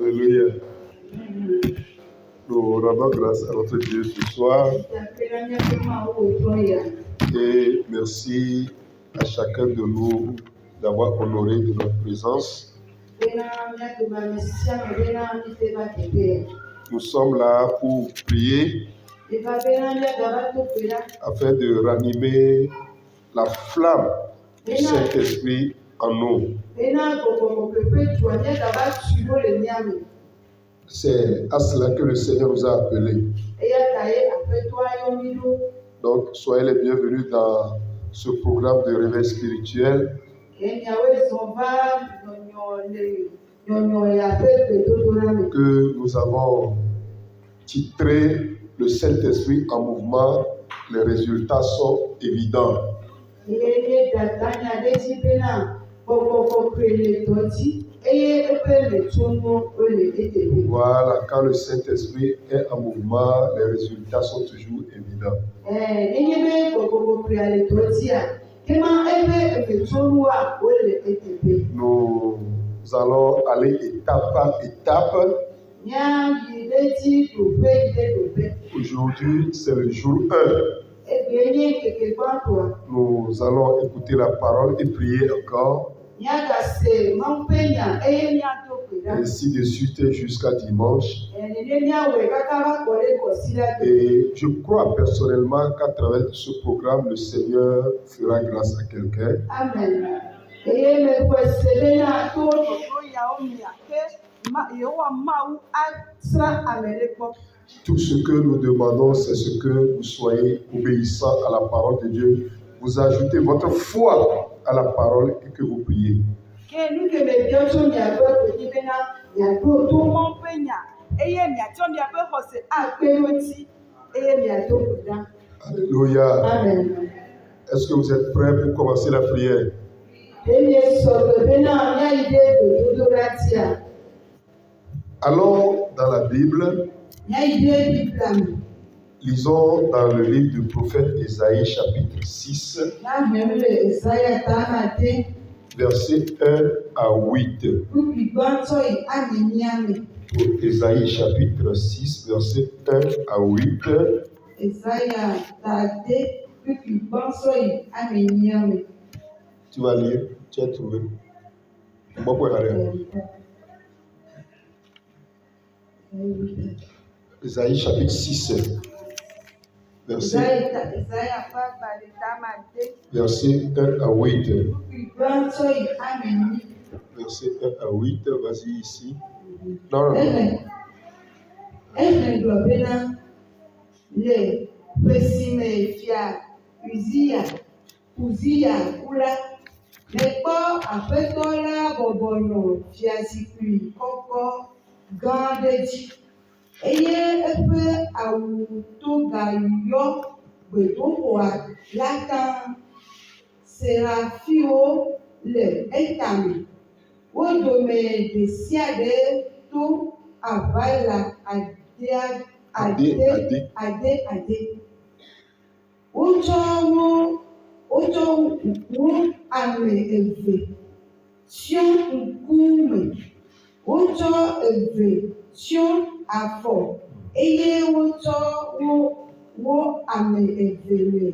Alléluia. Nous rendons grâce à notre Dieu ce soir. Et merci à chacun de nous d'avoir honoré de notre présence. Nous sommes là pour prier afin de ranimer la flamme du Saint-Esprit en nous. C'est à cela que le Seigneur nous a appelés. Donc, soyez les bienvenus dans ce programme de réveil spirituel. Que nous avons titré le Saint-Esprit en mouvement, les résultats sont évidents. Voilà, quand le Saint-Esprit est en mouvement, les résultats sont toujours évidents. Nous allons aller étape par étape. Aujourd'hui, c'est le jour 1. Nous allons écouter la parole et prier encore. Et ainsi de suite jusqu'à dimanche. Et je crois personnellement qu'à travers ce programme, le Seigneur fera grâce à quelqu'un. Amen. Tout ce que nous demandons, c'est ce que vous soyez obéissants à la parole de Dieu. Vous ajoutez votre foi à la parole et que vous priez. Alléluia. Amen. Est-ce que vous êtes prêts pour commencer la prière? Allons dans la Bible. Lisons dans le livre du prophète Ésaïe, chapitre 6, versets 1 à 8. Ésaïe, chapitre 6, versets 1 à 8. Tu vas lire, tu as trouvé. Ésaïe, chapitre 6, verset 1 à 8. Verset 1 à 8, vas-y ici. Non. Eye eƒe awu to gayɔ gbedoxɔa la ta serafiwo le etame. Wo dome ɖe sia ɖe to aʋala ade. Wotsɔ wo ame eve tsyɔ ŋkume. Wotsɔ eve tsyɔ afɔ eye wotsɔ wo ame eve le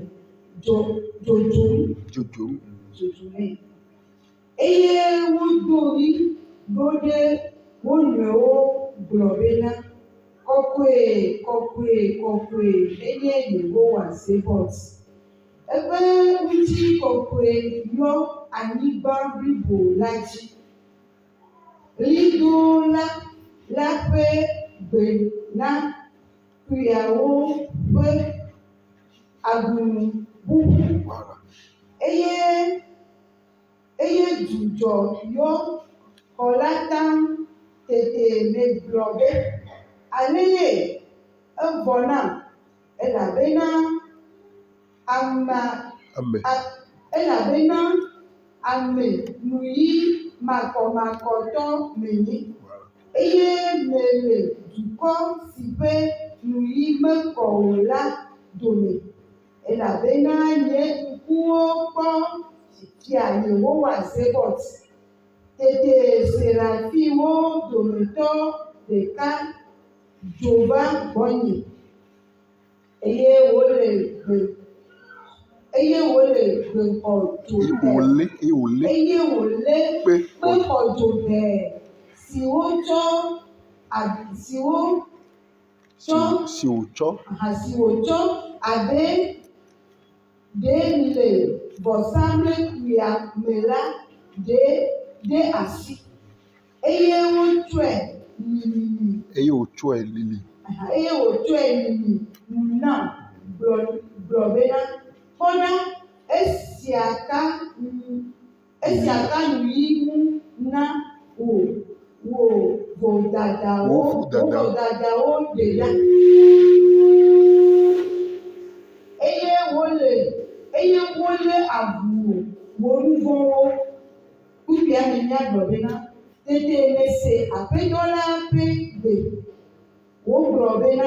dzodzom eye wodo ɣi ɖo ɖe wo nɔewo gblɔ bena kɔkɔe enye Yehowa Sebɔt. Eƒe ŋutikɔkɔe yɔ anyigba blibo la dzi. Ɣlidola la ƒe gbe na kpuiawo ƒe agunu bubu eye dzudzɔ yɔ xɔ la tam tete megblɔ be aleye evɔ nam elabena ame nuyi makɔmakɔtɔ menyi. Eye mele dukɔ si ƒe nuyi mekɔ o la dome, elabena nye ŋkuwo kpɔ fia Yehowa Sebɔt. tete serafiwo dometɔ ɖeka dzo va gbɔnye eye wòle gbe xɔ dzo bɛ eye wòlé kpe xɔ dzo bɛ siwo tsɔ abe ɖe le vɔsamlekpuia me la ɖe asi eye wotsɔe lili na gblɔ bena kpɔna esia ka nuyi ŋu na wò vodadawo ɖe la eye wole avu wò nu vɔ̃wo kpukpia me míagblɔ bena tete lese aƒetɔ la ƒe gbe wogblɔ bena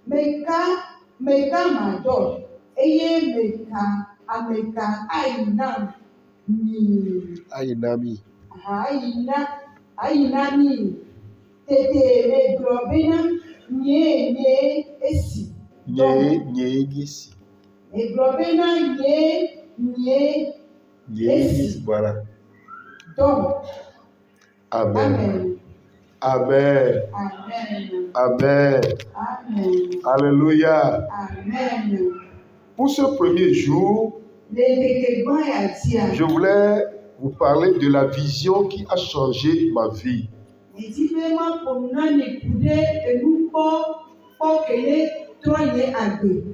meka madɔ eye ameka ayi na mi tete megblɔ bena nye esi megblɔ bena nye esi dɔm. Amen. Amen. Amen. Alléluia. Amen. Pour ce premier jour, je voulais vous parler de la vision qui a changé ma vie.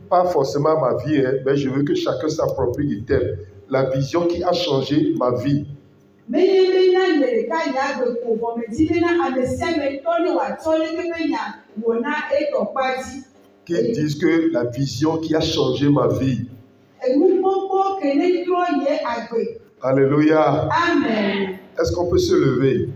Pas forcément ma vie, mais je veux que chacun s'approprie du thème. La vision qui a changé ma vie. Qui disent que la vision qui a changé ma vie. Alléluia. Amen. Est-ce qu'on peut se lever?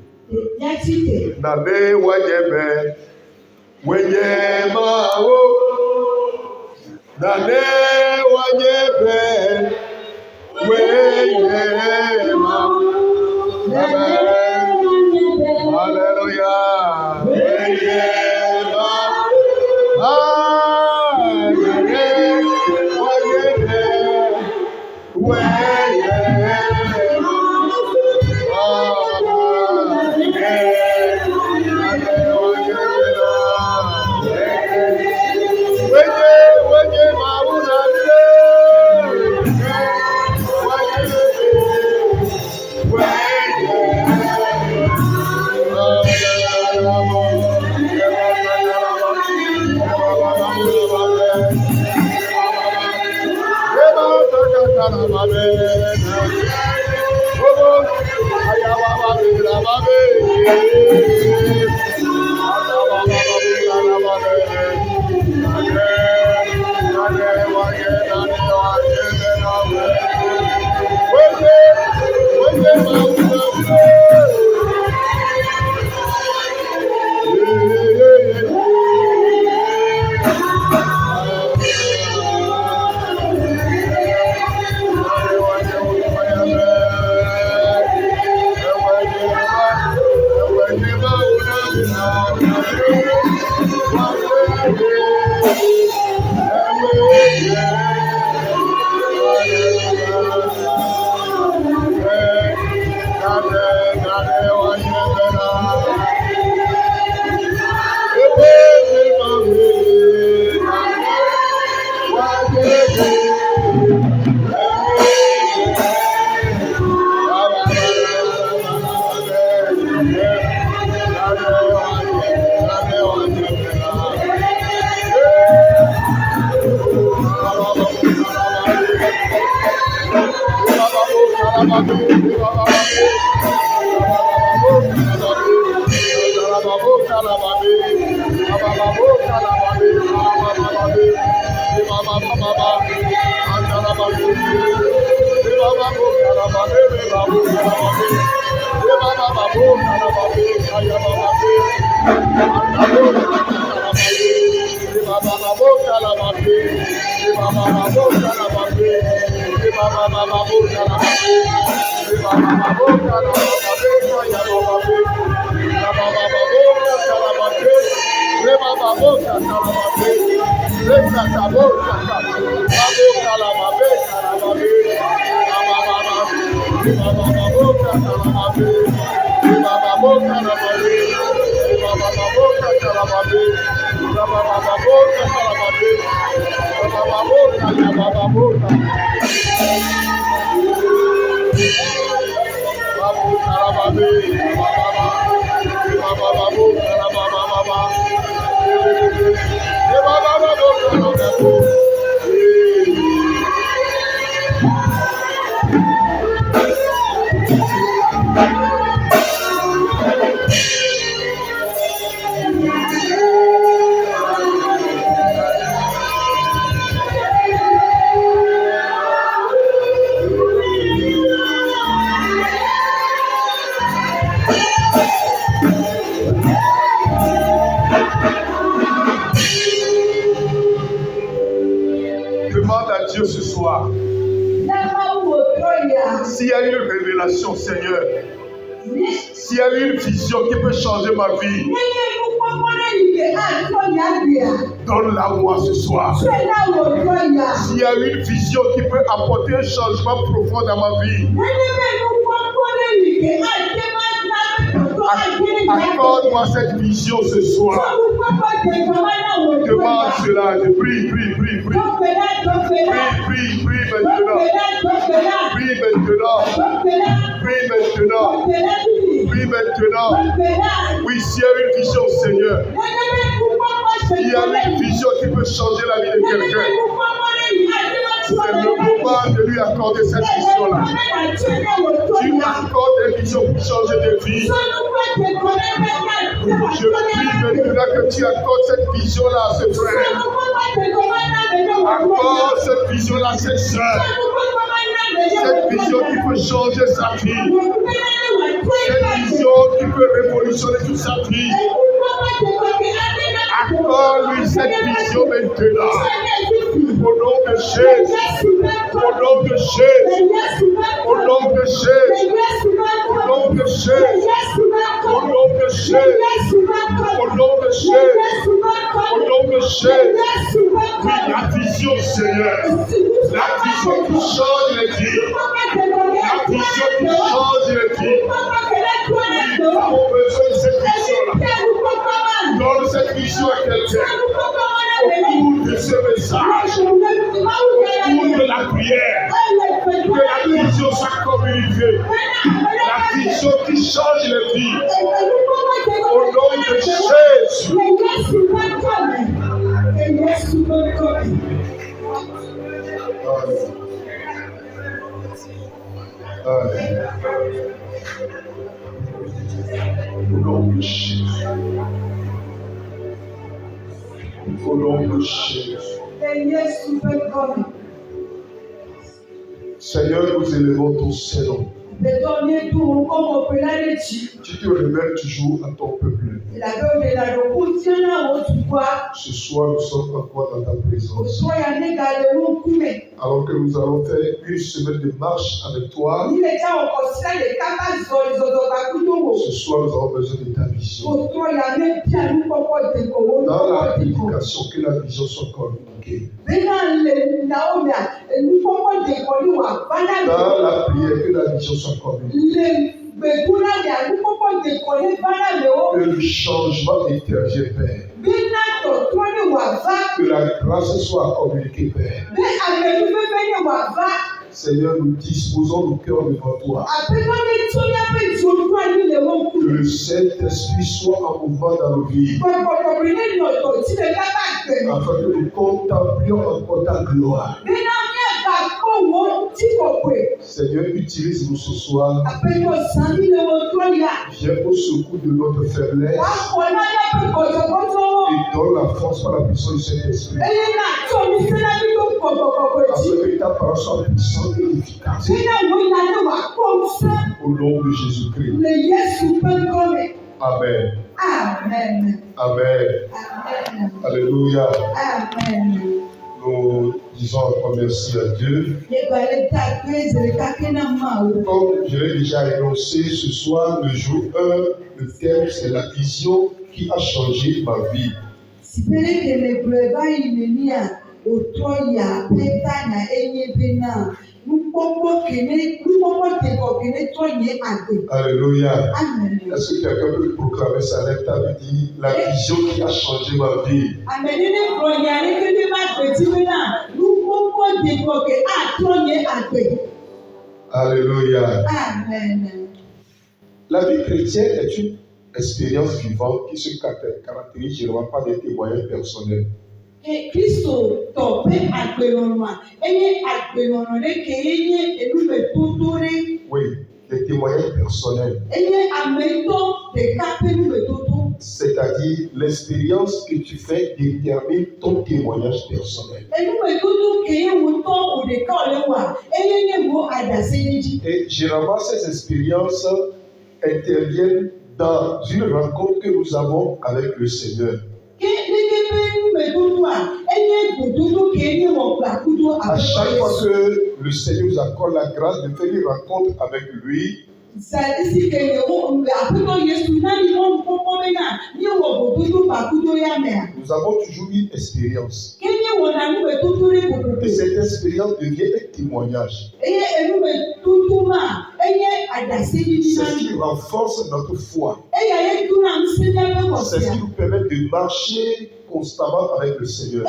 Demande à Dieu ce soir. S'il y a une révélation, Seigneur, s'il y a une vision qui peut changer ma vie, donne-la moi ce soir. S'il y a une vision qui peut apporter un changement profond dans ma vie, accorde-moi cette vision ce soir. Demande cela, je prie. Prie maintenant. Prie maintenant. Oui, s'il y a une vision, Seigneur, s'il y a une vision qui peut changer la vie de quelqu'un, c'est le moment de lui accorder cette vision-là. Tu accordes des visions pour changer des vies. Je prie maintenant que tu accordes cette vision-là à ce frère. Accorde cette vision-là à cette soeur. Cette vision qui peut changer sa vie. Cette vision qui peut révolutionner toute sa vie. Accorde-lui cette vision maintenant. Au nom de Jésus. Au nom de Jésus. Au nom de Jésus. Au nom de Jésus. Au nom de Jésus. Au nom de Jésus. Au nom de Jésus. Oui, la vision, Seigneur. La vision qui change les vies. La vision qui change les vies. Oui, nous avons besoin de cette vision-là. Donne cette vision à quelqu'un. Au cours de ce message, au cours de la prière, que la vision soit communiquée. La vision qui change les vies. Au nom de Jésus. Au nom de Jésus. Au nom de Jésus. Seigneur, nous élevons ton Seigneur. Tu te révèles toujours à ton peuple. Ce soir, nous sommes encore dans ta présence. Alors que nous allons faire une semaine de marche avec toi, ce soir, nous avons besoin de ta vision. Dans la prédication, que la vision soit communiquée. Dans la prière, que la vision soit communiquée. Que le changement intervienne, Père. Que la grâce soit communiquée, Père. Seigneur, nous disposons nos cœurs devant toi. Que le Saint-Esprit soit en mouvement dans nos vies. Afin que nous contemplions encore ta gloire. Seigneur, utilise-nous ce soir. Viens au secours de notre faiblesse. Et donne la force par la puissance du Saint-Esprit. Afin que ta parole soit puissante et efficace. Au nom de Jésus-Christ. Amen. Amen. Amen. Alléluia. Amen. Nous disons encore merci à Dieu. Comme je l'ai déjà énoncé ce soir, le jour 1, le thème c'est la vision qui a changé ma vie. Sipele kele breva imenia otoya peta na enye bena. Alléluia. Amen. Est-ce que quelqu'un peut proclamer ça? Lève ta main, dit la vision qui a changé ma vie. Alléluia. Amen. La vie chrétienne est une expérience vivante qui se caractérise généralement par des témoignages personnels. Christo tope agbenonwa enye agbenonwa ne kenye elube tutore. Oui, des témoignages personnels. Enye amento de kapelu betoto. C'est-à-dire l'expérience que tu fais détermine ton témoignage personnel. Elube tutu kenye wuto odeka olewa enye ngo adaseji. Et généralement ces expériences interviennent dans une rencontre que nous avons avec le Seigneur. À chaque fois que le Seigneur nous accorde la grâce de faire une rencontre avec lui, nous avons toujours une expérience. Et cette expérience devient un témoignage. C'est ce qui renforce notre foi. C'est ce qui nous permet de marcher constamment avec le Seigneur.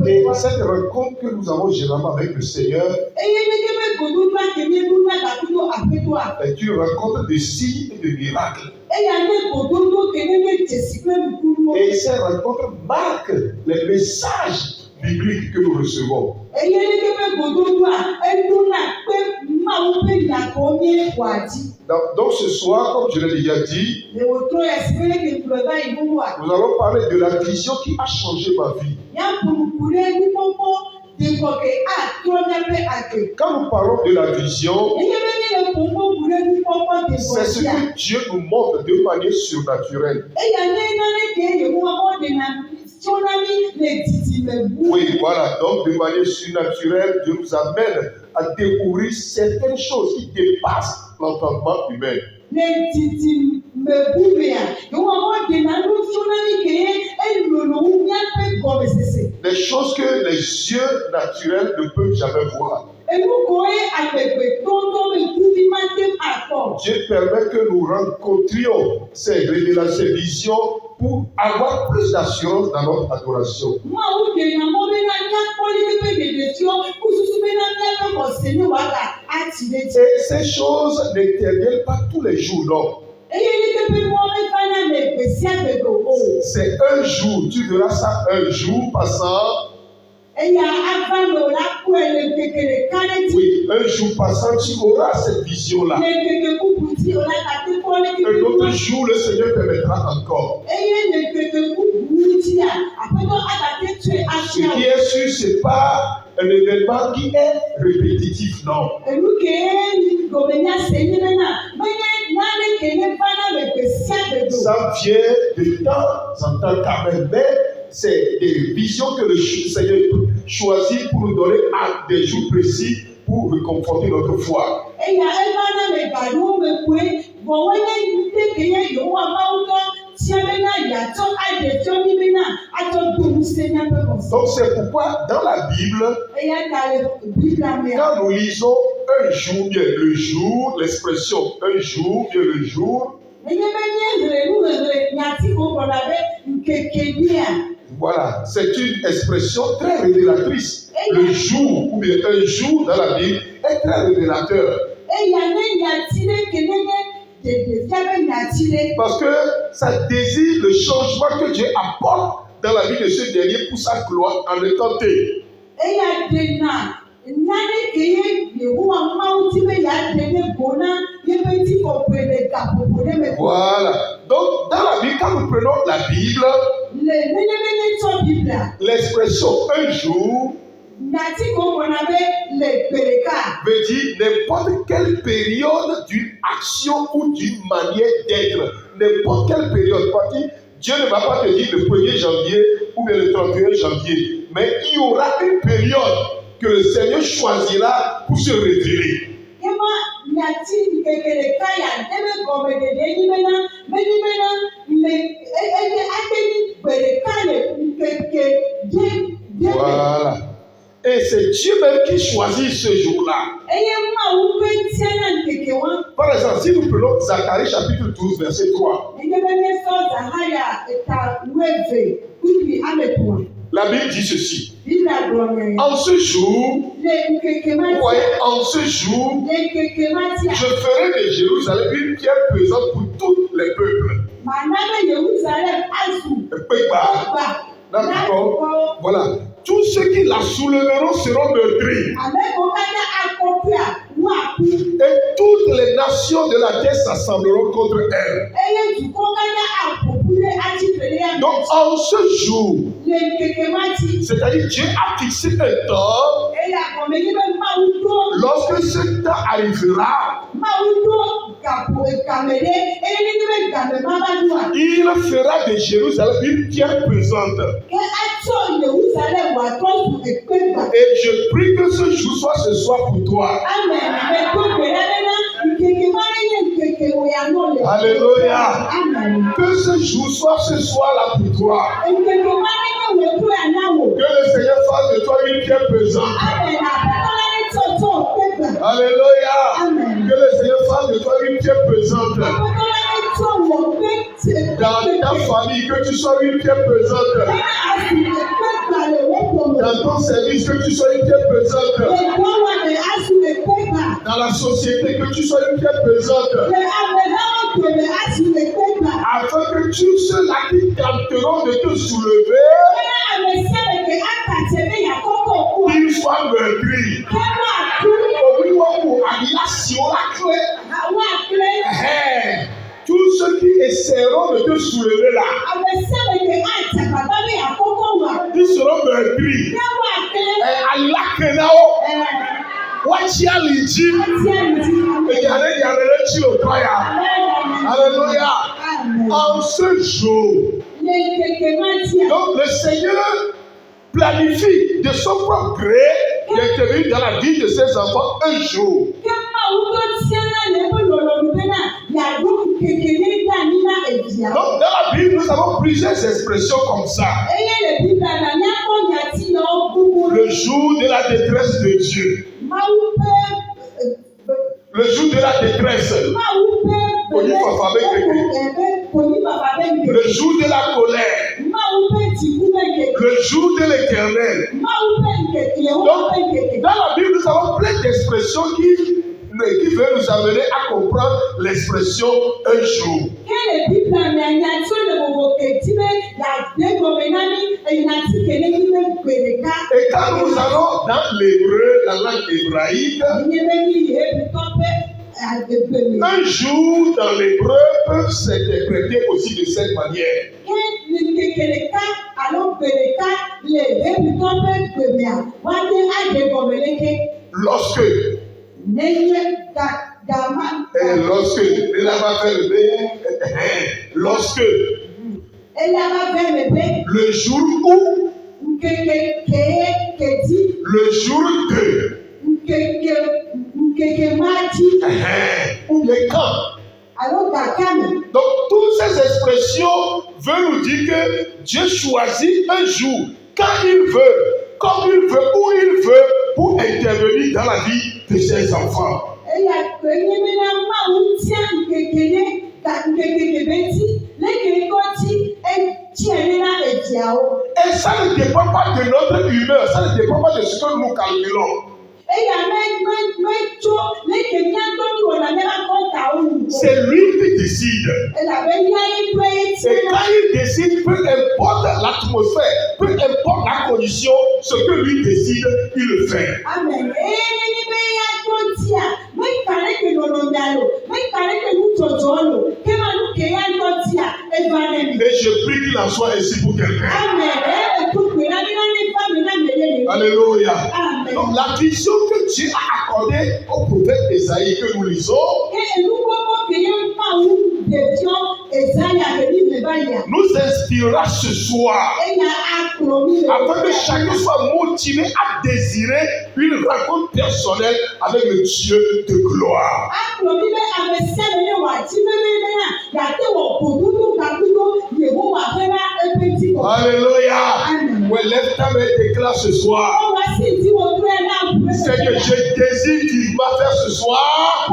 Et cette rencontre que nous avons généralement avec le Seigneur est une rencontre de signes et de miracles. Et cette rencontre marque les messages bibliques que nous recevons. Donc ce soir, comme je l'ai déjà dit, nous allons parler de la vision qui a changé ma vie. Quand nous parlons de la vision, c'est ce que Dieu nous montre de manière surnaturelle. Oui, voilà. Donc, de manière surnaturelle, Dieu nous amène à découvrir certaines choses qui dépassent l'entendement humain. Des choses que les yeux naturels ne peuvent jamais voir. Dieu permet que nous rencontrions ces révélations, ces visions pour avoir plus d'assurance dans notre adoration. Et ces choses n'interviennent pas tous les jours, non. C'est un jour, tu verras ça un jour passant. Oui, un jour passant, tu auras cette vision-là. Un autre jour, le Seigneur permettra encore. Ce qui est sûr, ce n'est pas un événement qui est répétitif, non. Ça vient de temps en temps quand même, mais c'est des visions que le Seigneur choisit pour nous donner à des jours précis pour réconforter notre foi. Donc c'est pourquoi dans la Bible, quand nous lisons un jour, bien le jour, l'expression un jour, bien le jour, voilà, c'est une expression très révélatrice. Le jour, ou bien un jour dans la Bible, est très révélateur. Parce que ça désigne le changement que Dieu apporte dans la vie de ce dernier pour sa gloire en étant T. Voilà. Donc, dans la Bible, quand nous prenons la Bible, l'expression un jour veut dire n'importe quelle période d'une action ou d'une manière d'être. N'importe quelle période. Dieu ne va pas te dire le 1er janvier ou bien le 31 janvier. Mais il y aura une période que le Seigneur choisira pour se révéler. c'est Dieu même qui choisit ce jour-là. Par exemple, si nous prenons Zacharie chapitre 12, verset 3, la Bible dit ceci. En ce jour, vous voyez, en ce jour, je ferai de Jérusalem une pierre pesante pour tous les peuples. D'accord. Voilà. Tous ceux qui la soulèveront seront meurtris. Et toutes les nations de la terre s'assembleront contre elle. Donc en ce jour, c'est-à-dire Dieu a fixé un temps. Lorsque ce temps arrivera, il fera de Jérusalem une pierre pesante. Et je prie que ce jour soit ce soir pour toi. Alléluia. Que ce jour soit ce soir-là pour toi. Que le Seigneur fasse de toi une pierre pesante. Alléluia. Que le Seigneur fasse de toi une pierre pesante. Dans ta famille, que tu sois une pierre pesante. Dans ton service, que tu sois une pierre pesante. Dans la société, que tu sois une pierre pesante. Afin que tous ceux-là qui tenteront de te soulever, ils soient meurtris. Tous ceux qui essaieront de te soulever là, ils seront meurtris. Alléluia. En ce jour, donc le Seigneur planifie de son propre gré d'intervenir dans la vie de ses enfants un jour. Donc dans la Bible, nous avons plusieurs expressions comme ça. Le jour de la détresse de Dieu. Le jour de la détresse. Le jour de la colère. Le jour de l'Éternel. Donc, dans la Bible, nous avons plein d'expressions qui veulent nous amener à comprendre l'expression un jour. Et quand nous allons dans l'hébreu, la langue hébraïque, un jour dans l'hébreu peut s'interpréter aussi de cette manière. Lorsque le jour où le jour de ou les camps. Donc toutes ces expressions veulent nous dire que Dieu choisit un jour quand il veut, comme il veut, où il veut, pour intervenir dans la vie de ses enfants. Et ça ne dépend pas de notre humeur, ça ne dépend pas de ce que nous calculons. C'est lui qui décide. Et quand il décide, peu importe l'atmosphère, peu importe la condition, ce que lui décide, il le fait. Amen. Et je prie qu'il en soit ainsi pour quelqu'un. Alléluia. Donc la vision que Dieu a accordée au prophète Esaïe que nous lisons, nous inspirera ce soir afin que chacun soit motivé à désirer une rencontre personnelle avec le Dieu de gloire. Alléluia. Ouais, lève ta main et déclare ce soir Seigneur, je désire vivement faire ce soir.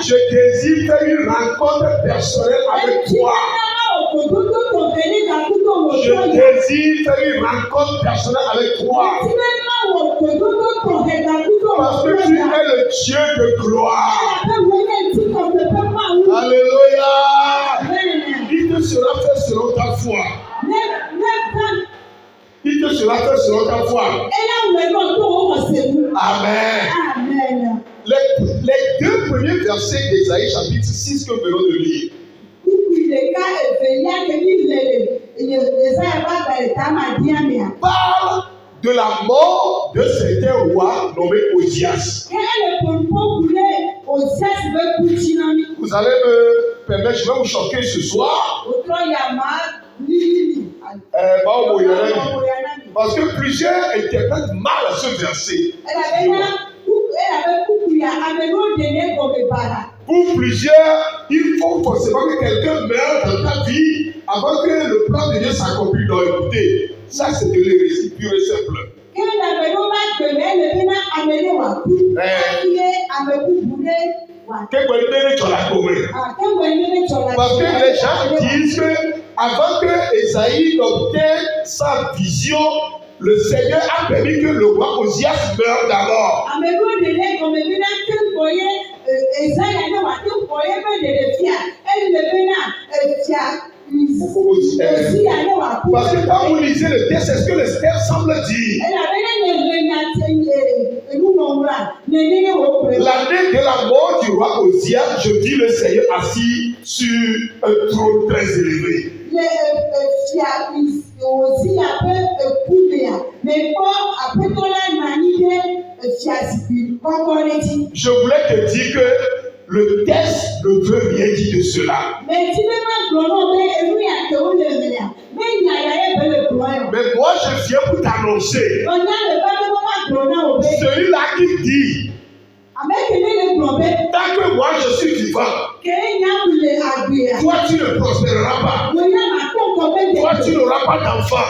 Je désire faire une rencontre personnelle avec toi. Je désire faire une rencontre personnelle avec toi. Parce que tu es le Dieu de gloire. Alléluia. Il te sera fait selon ta foi. Il te sera fait selon ta foi. Amen. Les deux premiers versets d'Ésaïe chapitre 6 que nous venons de lire. Parle de la mort de certains rois nommés Osias. Vous allez me permettre, je vais vous choquer ce soir. Parce que plusieurs interprètent mal ce verset. Pour plusieurs, il faut forcément que quelqu'un meure dans ta vie avant que le plan de Dieu s'accomplisse. Donc écoutez, ça c'est de l'hérésie pure et simple. Parce que les gens disent que avant que Esaïe obtienne sa vision, le Seigneur a permis que le roi Osias meure d'abord. Parce que quand vous lisez le texte, c'est ce que le texte semble dire. L'année de la mort du roi Osias, je vis le Seigneur assis sur un trône très élevé. Je voulais te dire que le texte ne veut rien dire de cela. Mais moi, je viens pour t'annoncer. Celui-là qui dit, tant que moi je suis vivant, toi tu ne prospéreras pas. Toi tu n'auras pas d'enfant.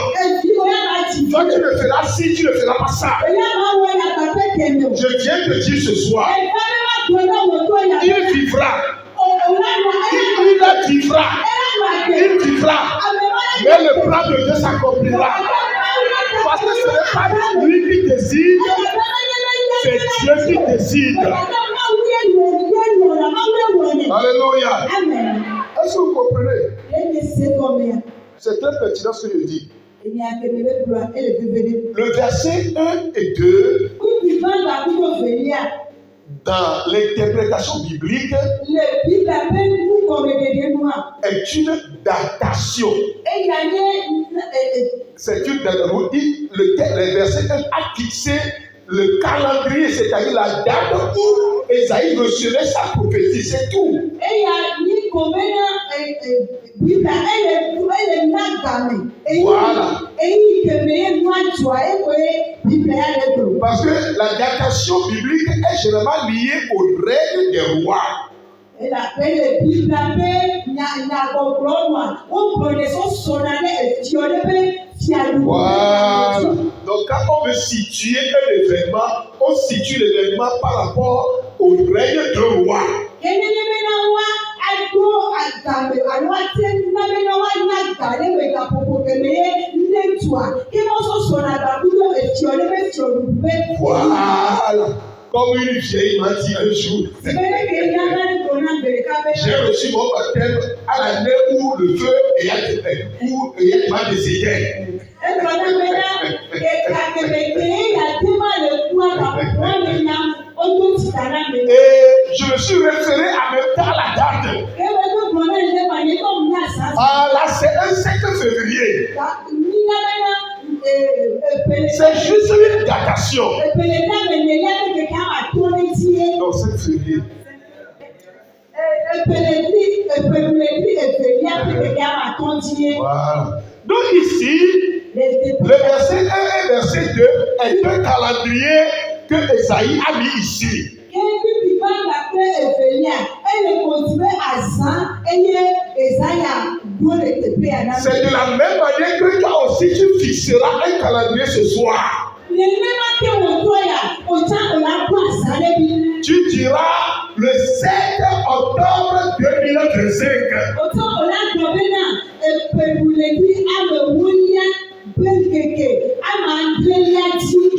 Toi tu ne feras ci, tu ne feras pas ça. Je viens te dire ce soir, il vivra. Il vivra. Mais le plan de Dieu s'accomplira. Parce que ce n'est pas lui qui décide, c'est Dieu qui décide. Alléluia. Est-ce que vous comprenez? C'est très pertinent ce que je dis. Le verset 1 et 2, dans l'interprétation biblique, est une datation. C'est une datation. Le verset 1 a fixé le calendrier, c'est-à-dire la date où Esaïe recevait sa prophétie, c'est tout. Voilà. Parce que la datation biblique est généralement liée aux règles des rois. Voilà. Donc quand on veut situer un événement, on situe l'événement par rapport aux règles de roi. Voilà. Comme une vieille m'a dit un jour, j'ai reçu mon baptême à l'année où le feu m'a décédé. Et je me suis référé en même temps à la date. Ah là, c'est un 5 février. C'est juste une datation. Non, 5 février. Voilà. Donc ici, le verset 1 et verset 2 est un calendrier que Esaïe a mis ici. C'est de la même manière que toi aussi tu fixeras un calendrier ce soir. Tu diras le 7 octobre 2025.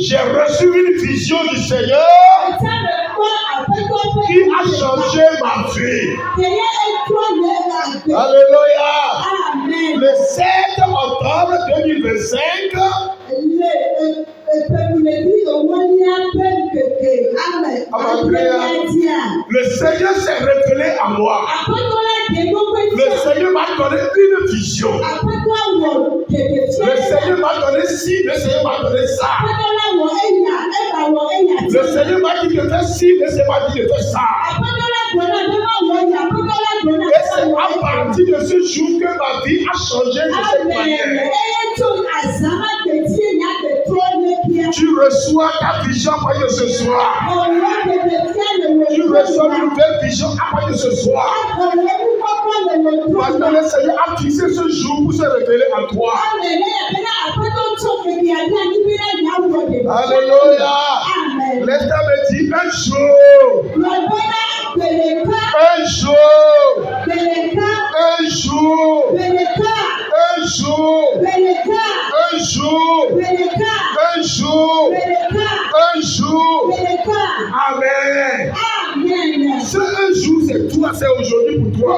J'ai reçu une vision du Seigneur qui a changé ma vie. Alléluia. Le 7 octobre 2025, le Seigneur s'est révélé à moi. Le Seigneur m'a donné une vision. Le Seigneur m'a donné ci, le Seigneur m'a donné ça. Le Seigneur m'a dit de faire ci, le Seigneur m'a dit de faire ça. Et c'est à partir de ce jour que ma vie a changé de cette manière. Tu reçois ta vision à partir de ce soir. Tu reçois une nouvelle vision à partir de ce soir. Parce que le Seigneur a fixé ce jour pour se révéler à toi. Alléluia. L'État me dit un jour. Un jour. Un jour. Un jour. Un jour. Un jour. Un jour. Amen. Ce un jour, c'est toi, c'est aujourd'hui pour toi.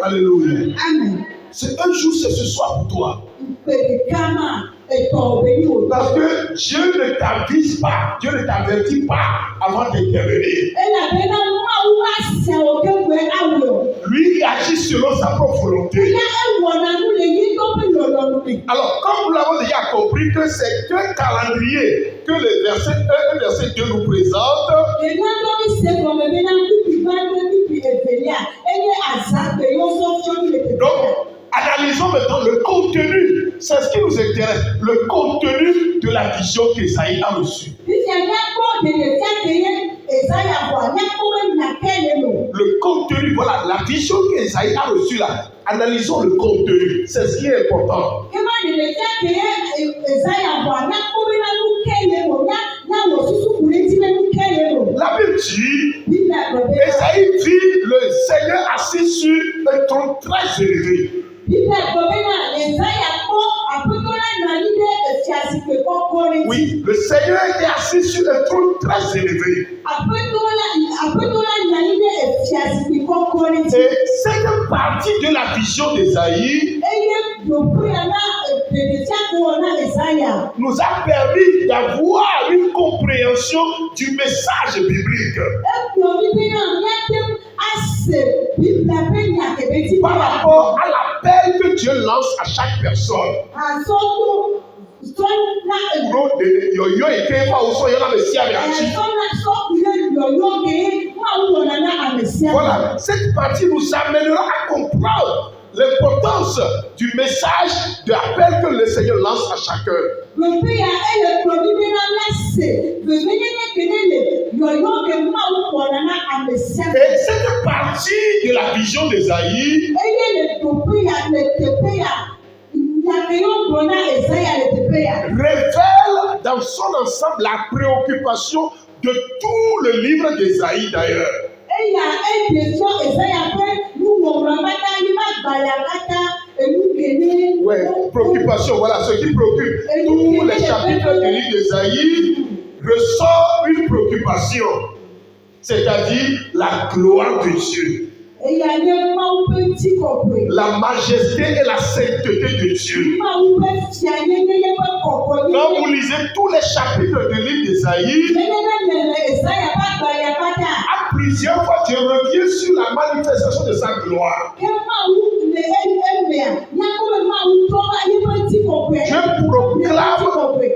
Alléluia. C'est un jour, c'est ce soir pour toi. Parce que Dieu ne t'avise pas, Dieu ne t'avertit pas avant d'intervenir. Lui, il agit selon sa propre volonté. Alors, comme nous l'avons déjà compris que c'est un calendrier que le verset 1 et verset 2 nous présente. Donc, analysons maintenant le contenu. C'est ce qui nous intéresse. Le contenu de la vision qu'Esaïe a reçue. Le contenu, voilà, la vision qu'Esaïe a reçue là. Analysons le contenu. C'est ce qui est important. La Bible dit, Esaïe vit le Seigneur assis sur un trône très élevé. Oui, le Seigneur était assis sur un trône très élevé. Et cette partie de la vision d'Esaïe nous a permis d'avoir une compréhension du message biblique. Par rapport à l'appel que Dieu lance à chaque personne. Voilà, cette partie nous amènera à comprendre l'importance du message de l'appel que le Seigneur lance à chacun. Et cette partie de la vision d'Esaïe révèle dans son ensemble la préoccupation de tout le livre d'Esaïe d'ailleurs. Ouais, préoccupation, voilà, ce qui préoccupe. Tous les chapitres du livre d'Esaïe ressortent une préoccupation, c'est-à-dire la gloire de Dieu. La majesté et la sainteté de Dieu. Quand vous lisez tous les chapitres du livre d'Esaïe, à plusieurs fois Dieu revient sur la manifestation de sa gloire.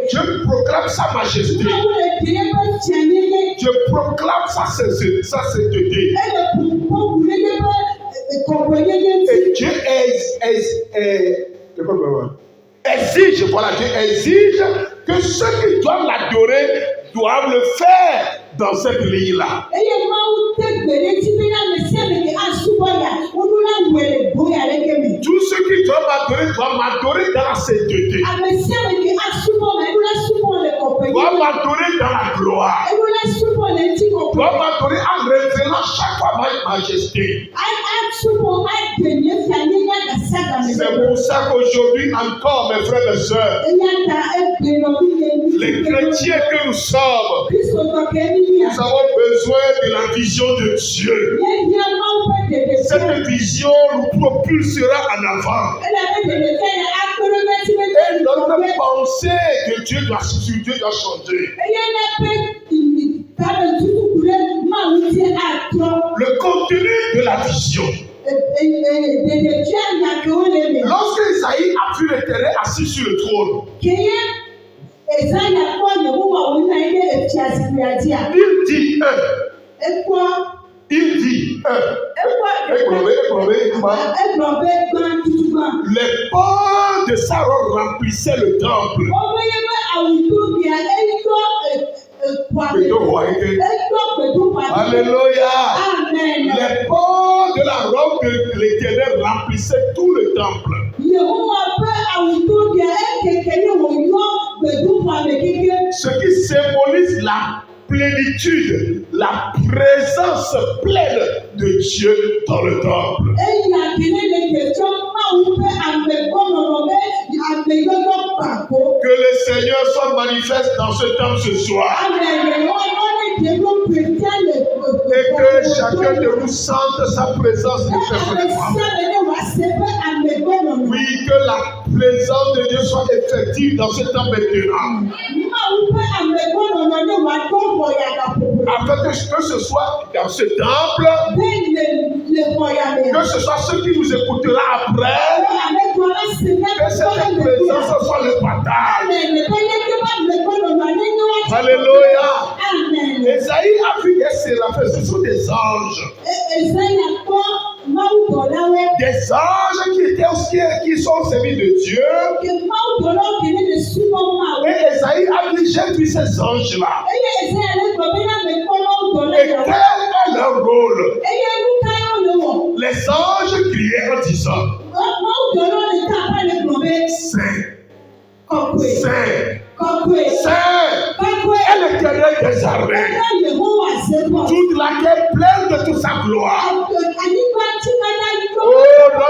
Dieu proclame sa majesté. Dieu proclame sa sainteté. Et Dieu exige, voilà, Dieu exige que ceux qui doivent l'adorer doivent le faire dans cette ligne-là. Tous ceux qui doivent adorer doit m'adorer dans la sainteté. Doit m'adorer dans la gloire. Doit m'adorer en révélant chaque fois ma majesté. C'est pour ça qu'aujourd'hui encore, mes frères et sœurs, les chrétiens que nous sommes, nous avons besoin de la vision de Dieu. Cette vision nous propulsera en avant. Et notre pensée que Dieu doit changer. Le contenu de la vision. Lorsque Isaïe a vu l'Éternel assis sur le trône, il dit, les portes de Saron remplissaient le temple. Alléluia. Les portes de la robe de l'Éternel remplissaient tout le temple. Ce qui symbolise la plénitude, la présence pleine de Dieu dans le temple. Que le Seigneur soit manifeste dans ce temple ce soir. Et que chacun de nous sente sa présence personnellement. Oui, que la présence de Dieu soit effective dans ce temple maintenant. Afin que ce soit dans ce temple, que ce soit ceux qui nous écouteront après, que cette présence soit le partage. Alléluia. Esaïe a vu des séraphins, ce sont des anges. Des anges qui sont servis de Dieu. Et Esaïe a dit, j'ai vu ces anges-là. Et quel est leur rôle? Les anges criaient en disant, Saint, Saint, Saint est l'Éternel des armées, toute laquelle pleine de toute sa gloire. Oh,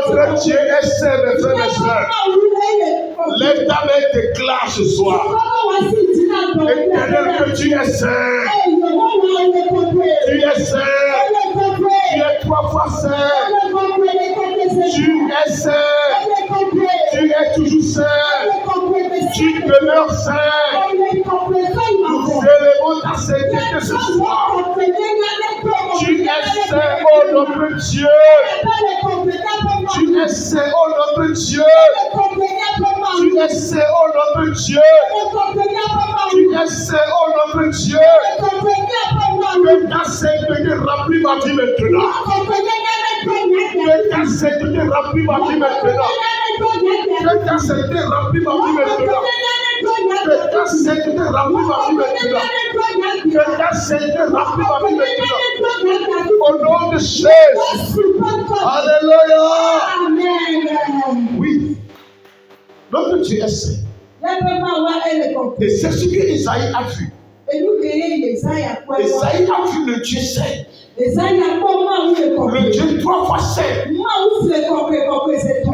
notre Dieu est saint, mes frères et sœurs. Lève ta main et déclare ce soir. Éternel, que tu es saint. Tu es saint. Tu es trois fois saint. Tu es saint. Tu es toujours saint. Tu demeures saint. Nous élevons ta sainteté ce soir. Tu es saint, oh notre Dieu. Tu es saint, oh notre Dieu. Tu es saint, oh notre Dieu. Tu es saint, oh notre Dieu. Que ta sainteté remplit ma vie maintenant. Que ta sainteté remplit ma vie maintenant. Que ta sainteté remplit ma vie maintenant. Que ta sainteté remplit ma vie maintenant. Que ta sainteté remplit ma vie maintenant. Au nom de Jésus. Alléluia. Oui. Notre Dieu est saint. Et c'est ce que Isaïe a vu. Isaïe a vu le Dieu saint. Le Dieu trois fois saint.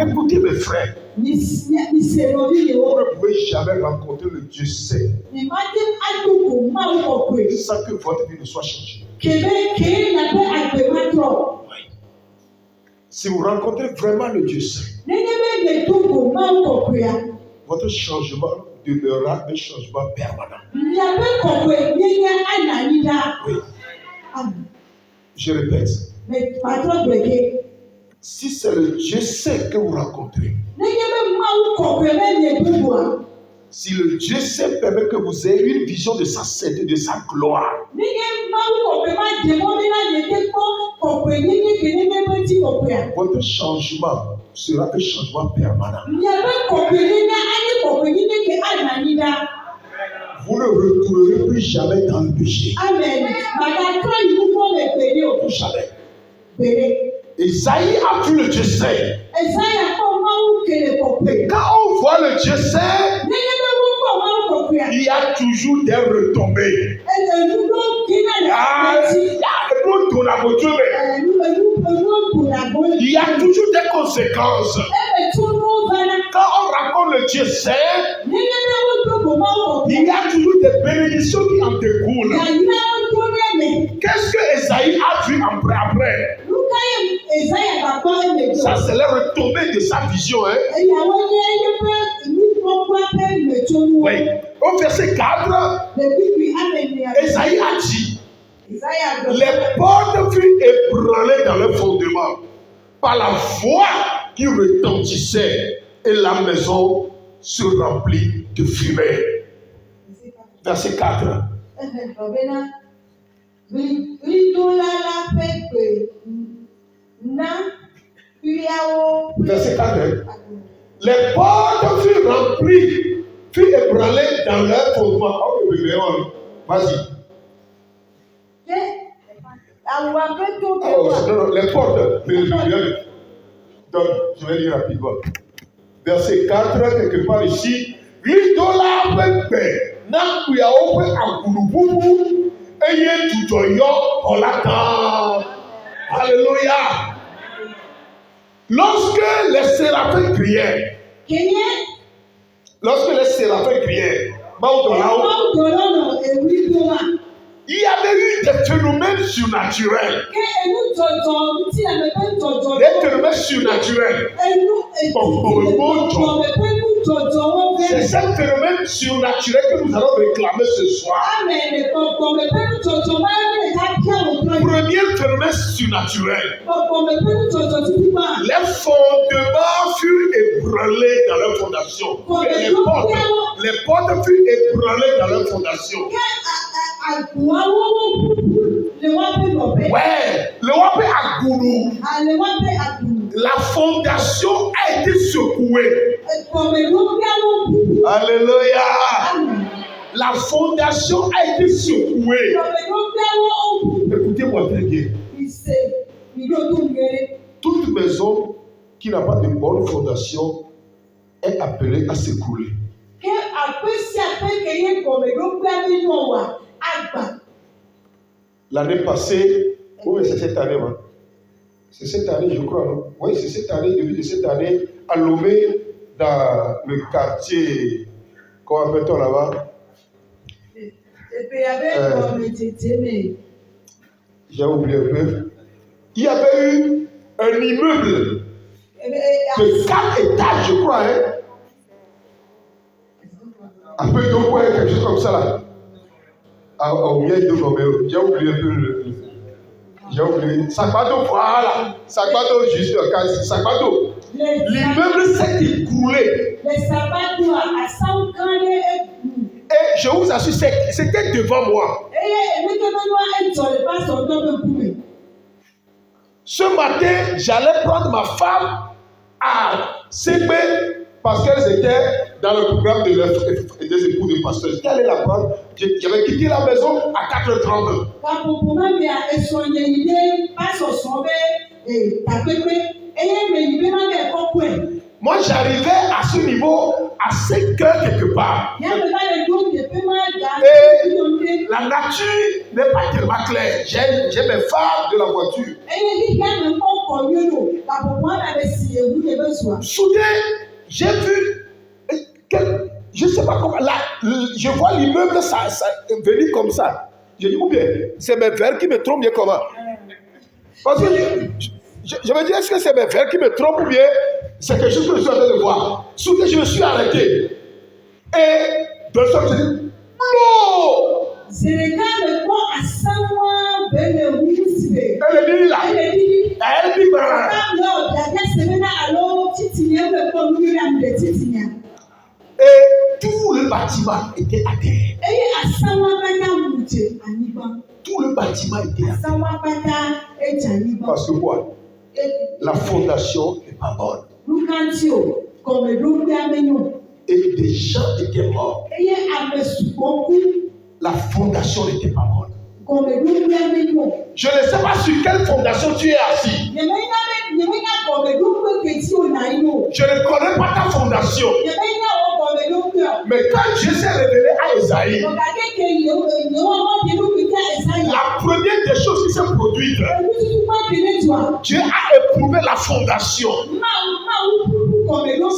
Écoutez mes frères. Vous ne pouvez jamais rencontrer le Dieu saint sans que votre vie ne soit changée. Si vous rencontrez vraiment le Dieu saint, votre changement demeurera un changement permanent. Oui. Je répète. Si c'est le Dieu saint que vous rencontrez, si le Dieu saint permet que vous ayez une vision de sa sainteté, de sa gloire, votre changement sera un changement permanent. Vous ne retournerez plus jamais dans le péché. Amen. Jamais. Isaïe a vu le Dieu saint. Et quand on voit le Dieu saint, il y a toujours des retombées. Il y a toujours des conséquences. Quand on raconte le Dieu saint, il y a toujours des bénédictions qui en découlent. Qu'est-ce que Esaïe a vu après? Ça, c'est la retombée de sa vision. Hein? Oui. Au verset 4, Esaïe a dit, les portes furent ébranlées dans le fondement par la voix qui retentissait et la maison se remplit de fumée. Verset 4. Verset 4. Les portes furent remplies, furent ébranlées dans leur fondement. Vas-y. Non, les portes. Donc, je vais lire rapidement. Verset 4, quelque part ici. L'idolâtre paix n'a pu avoir un goulouboubou et y est tout en l'attend. Alléluia. Lorsque les séraphins criaient, il y avait eu des phénomènes surnaturels. C'est ce phénomène surnaturel que nous allons réclamer ce soir. Premier phénomène surnaturel. Les fondements furent ébranlés dans leur fondation. Les portes furent ébranlées dans leur fondation. Ouais, le wapé à Goulou. La fondation a été secouée. Alléluia. La fondation a été secouée. Écoutez-moi très bien. Toute maison qui n'a pas de bonne fondation est appelée à s'écrouler. L'année passée, oui, c'est cette année, hein? C'est cette année, je crois, non? Oui, c'est cette année, début de cette année, à Lomé, dans le quartier, comment appelle-t-on là-bas? J'ai oublié un peu. Il y avait eu un immeuble de 4 étages, je crois, hein? Un peu d'eau, quelque chose comme ça là. J'ai oublié un peu j'ai oublié. Sagbado, voilà. Sagbado, juste quasi. Sagbado. L'immeuble s'est écroulé. Et je vous assure, c'était devant moi. Ce matin, j'allais prendre ma femme à CB parce qu'elles étaient dans le programme des époux de pasteur. J'étais allé la prendre. J'avais quitté la maison à 4h30. Moi, j'arrivais à ce niveau à 5h quelque part. Et la nature n'est pas tellement claire. J'ai mes phares de la voiture. Soudain, j'ai vu, je ne sais pas comment, là, je vois l'immeuble ça venir comme ça. Je dis, ou bien, c'est mes verres qui me trompent, bien comment? Parce que je me dis, est-ce que c'est mes verres qui me trompent ou bien c'est quelque chose que je suis en train de voir? Soudain, je me suis arrêté. Et de sorte, je dis, non! Elle est là. Elle dit, et tout le bâtiment était à terre. Tout le bâtiment était à terre. Parce que quoi? La fondation n'est pas bonne. Et des gens étaient morts. La fondation n'était pas bonne. Je ne sais pas sur quelle fondation tu es assis. Je ne connais fondation. Mais quand Dieu s'est révélé à Esaïe, la première des choses qui s'est produite, Dieu a éprouvé la fondation.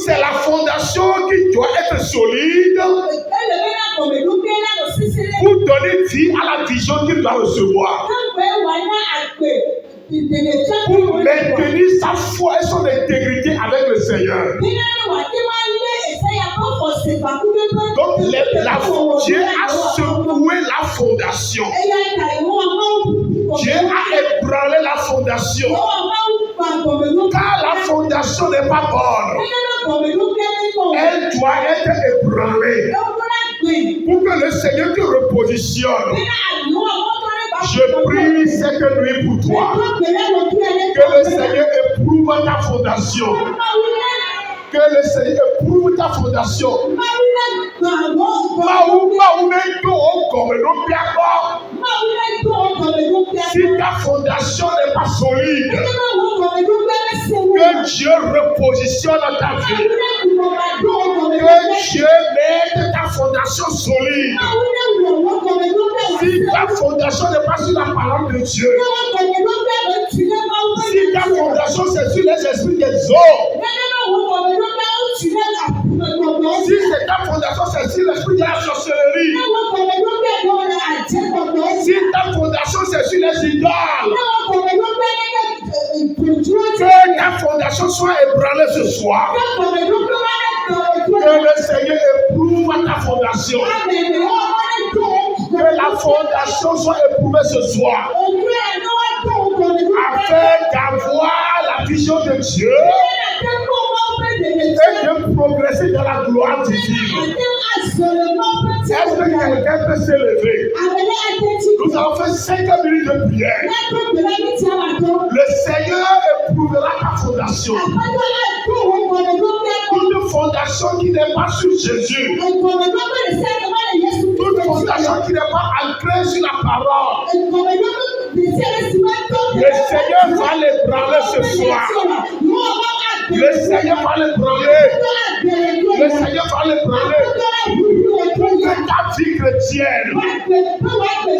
C'est la fondation qui doit être solide pour donner vie à la vision qu'il doit recevoir. Pour maintenir sa foi et son intégrité avec le Seigneur. Donc Dieu a secoué la fondation. Dieu a ébranlé la fondation. Car la fondation n'est pas bonne. Elle doit être ébranlée. Pour que le Seigneur te repositionne. Je prie cette nuit pour toi. Que le Seigneur éprouve ta fondation. Que le Seigneur éprouve ta fondation. Si ta fondation n'est pas solide, que Dieu repositionne ta vie. Que Dieu mette ta fondation solide. Si ta fondation n'est pas sur la parole de Dieu, si ta fondation c'est sur les esprits des hommes, si c'est ta fondation c'est sur l'esprit de la sorcellerie, si ta fondation c'est sur les idoles, que ta fondation soit ébranlée ce soir. Que le Seigneur éprouve ta fondation. Que la fondation soit éprouvée ce soir. Afin d'avoir la vision de Dieu et de progresser dans la gloire divine. Est-ce que quelqu'un peut s'élever? Nous avons fait 5 minutes de prière. Le Seigneur éprouvera ta fondation. Toute fondation qui n'est pas sur Jésus. Toute fondation qui n'est pas ancrée sur la parole. Le Seigneur va l'ébranler ce soir. Le Seigneur va l'ébranler. Le Seigneur va l'ébranler. Que ta vie chrétienne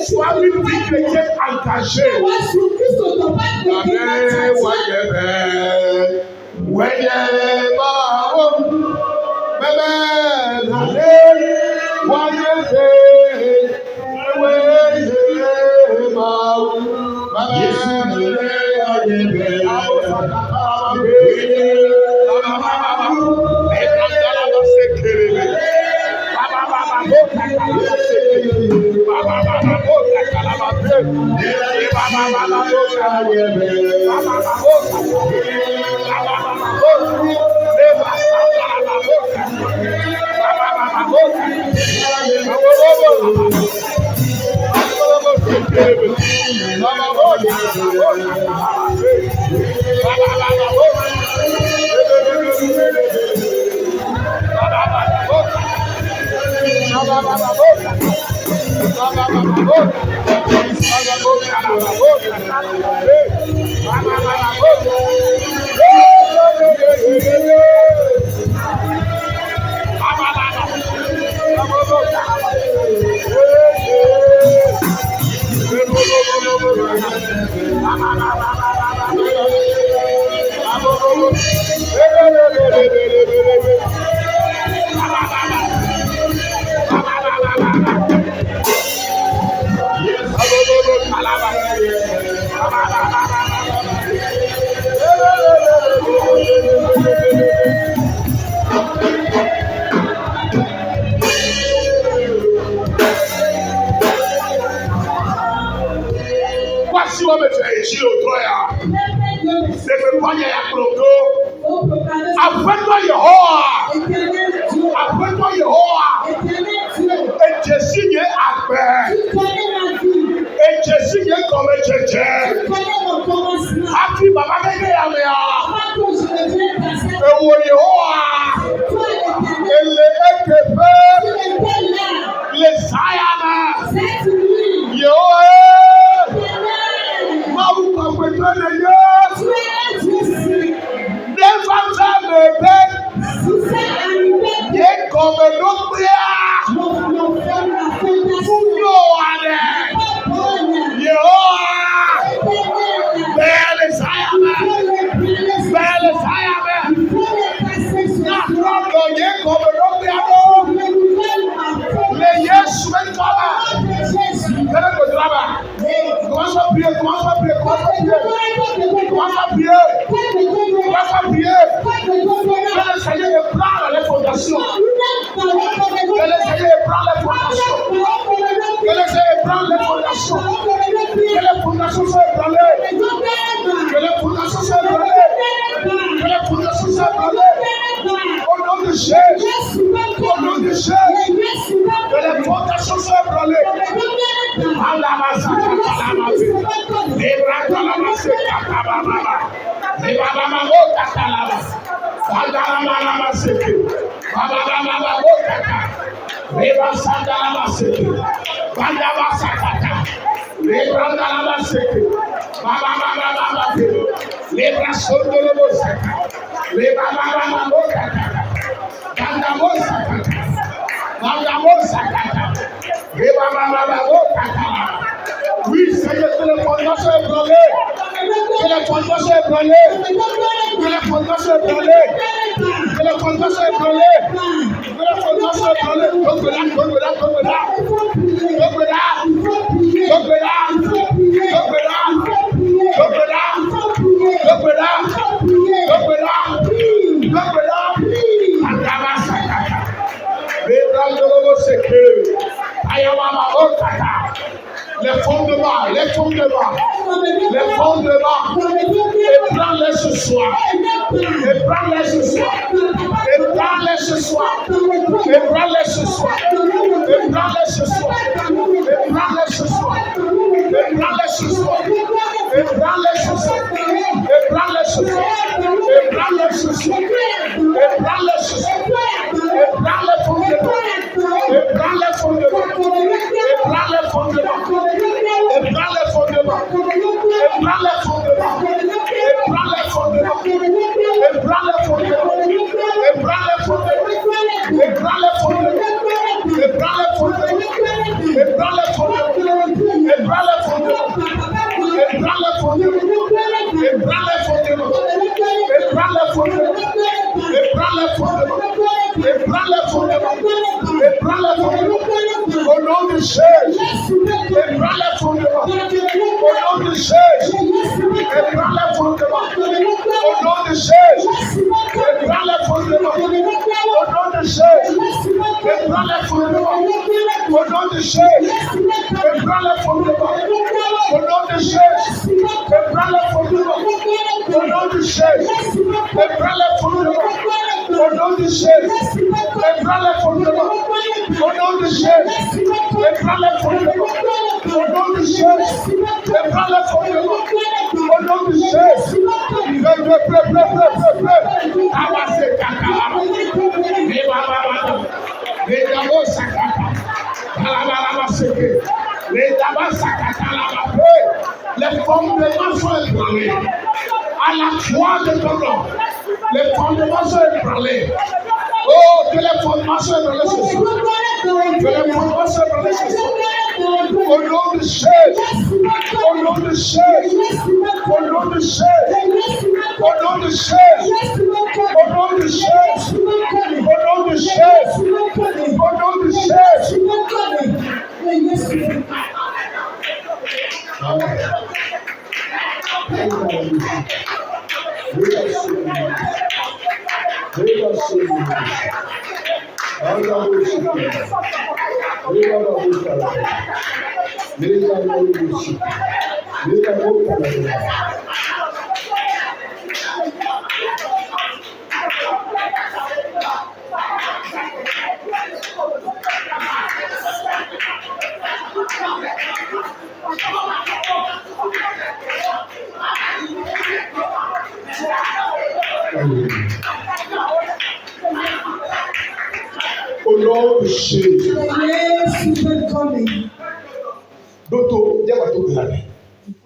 soit une vie chrétienne engagée. Après-toi Yehoah, et je signe après, et je signe comme je Happy Baba Yamea, et Yehoah, et les Sayana, Yehoah, Maou Papa Never commence à prier. Que le Seigneur ébranle les fondations. Que le Seigneur ébranle les fondations. Que le Seigneur ébranle les fondations. Que les fondations soient ébranlées. Que les fondations soient ébranlées. Que les fondations soient ébranlées. Au nom de Jésus. Au nom de Jésus. Que les fondations soient ébranlées. Oui, Seigneur, que les fondations soient ébranlées. Que les fondations soient ébranlées. Que les fondations soient ébranlées. Que les fondations soient ébranlées. Que les fondations soient ébranlées. Les fondements, les fondements, les fondements, ébranle-les ce soir, ébranle-les ce soir, ébranle-les ce soir, ébranle-les ce soir, ébranle-les ce soir, ébranle-les ce soir, ébranle-les ce soir, ébranle-les ce soir, ébranle-les ce soir, ébranle-les ce soir, ébranle-les ce soir, ébranle les fondements, ébranle les fondements, ébranle les fondements. Ébranle les fondements. Ébranle les fondements. Ébranle les fondements. Ébranle les fondements. Ébranle les fondements. Ébranle les fondements. Ébranle les fondements. Ébranle les fondements. Ébranle les fondements. Ébranle les fondements. Ébranle les fondements. Ébranle les fondements. Ébranle les fondements. Ébranle les fondements. Ébranle les fondements. Au nom de Jésus. Ébranle les fondements. Au nom de Jésus. Ébranle les fondements. Au nom de Jésus. Ébranle les fondements. Au nom de Jésus. Ébranle les fondements. Au nom de Jésus. Ébranle les fondements. Au nom de Jésus. Ébranle les fondements. Au nom de Jésus. Ébranle les fondements. Au nom de Jésus. Ébranle les fondements. Au nom de Jésus. Ébranle les fondements. Au nom de Jésus. Ébranle les fondements. Au nom de Jésus. Les fondements sont ébranlés. À la croix de ton nom, les fondements sont ébranlés. Oh, que les fondements soient ébranlés ce soir. Que les fondements soient ébranlés ce soir. Au nom de Jésus. Au nom de Jésus. Au nom de Jésus. Au nom de Jésus. Au nom de Jésus. Au nom de Jésus. Au nom de Jésus. Au nom de Jésus. D'autres, il y a pas tout de l'année.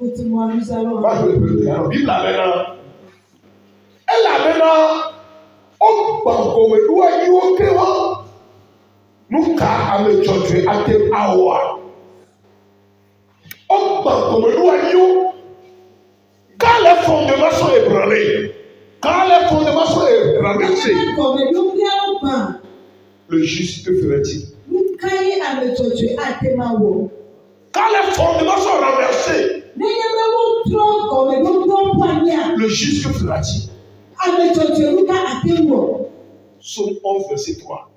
Nous allons. Il l'a maintenant. Elle l'a maintenant. On va comme nous ayons créé. Nous car avec Dieu à tes awa. On va comme nous ayons. Quand les fondements sont ébranlés, quand les fondements sont renversés, le juste que ferait-il? Quand les fondements sont renversés, Le juste que fera-t-il? Psaume 11, verset 3.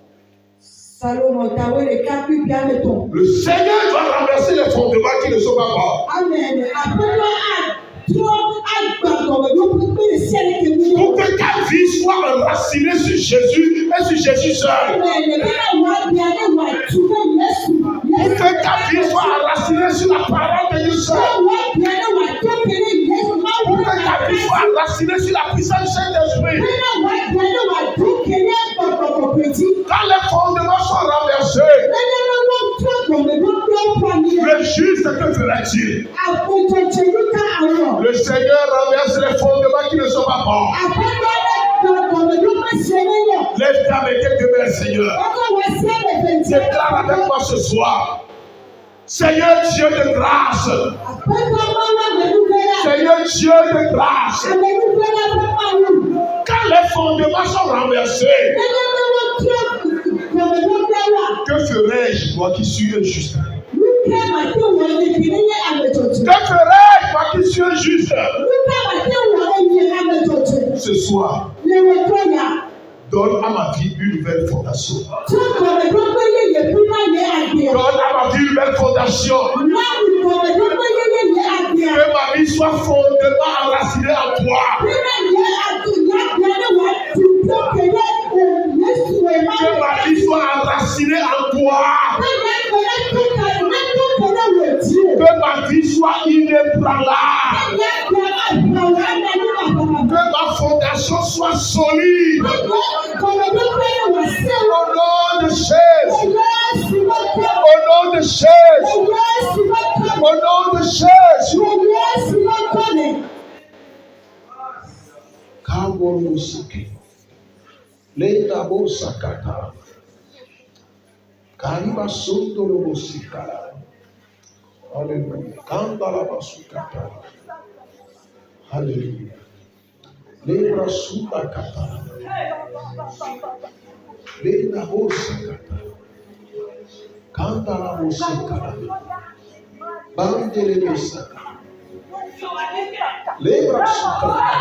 Le Seigneur va renverser les fondements qui ne sont pas morts. Pour que ta vie soit enracinée sur Jésus et sur Jésus seul. Pour que ta vie soit enracinée sur la parole de Dieu seul. Pour que ta vie soit enracinée sur la puissance du Saint-Esprit. Quand les fondements sont renversés, le juste que fera-t-il? Le Seigneur renverse les fondements qui ne sont pas morts. Lève ta main et demeure, Seigneur. Déclare avec moi ce soir. Seigneur Dieu de grâce. Seigneur Dieu de grâce. Quand les fondements sont renversés, que ferai-je, moi qui suis le juste? Que ferai-je, moi qui suis le juste? Ce soir, donne à ma vie une nouvelle fondation. Donne à ma vie une nouvelle fondation. Que ma vie soit fondamentalement enracinée en toi. Que ma vie soit enracinée en toi. Que ma vie soit inébranlable. Que ma fondation soit solide. Au nom de Jésus. Au nom de Jésus. Au nom de Jésus. Kaborosike. Lenda bosakata. Kariba sondorobosikala. Alléluia. Kandala basukata. Alléluia. Lebra subakata. Lenda bosakata. Kandala bosikala. Bandele besaka. Lebra subakata.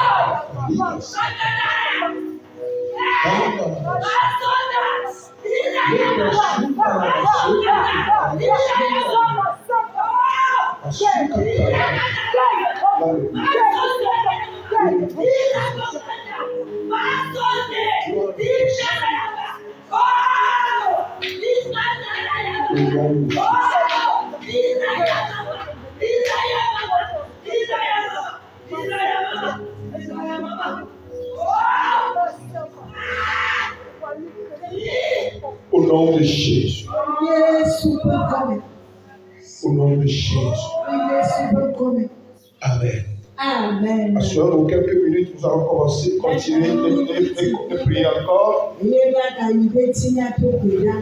Au nom de Jésus. Au nom de Jésus. Amen. Amen. Dans quelques minutes, nous allons continuer de prier encore.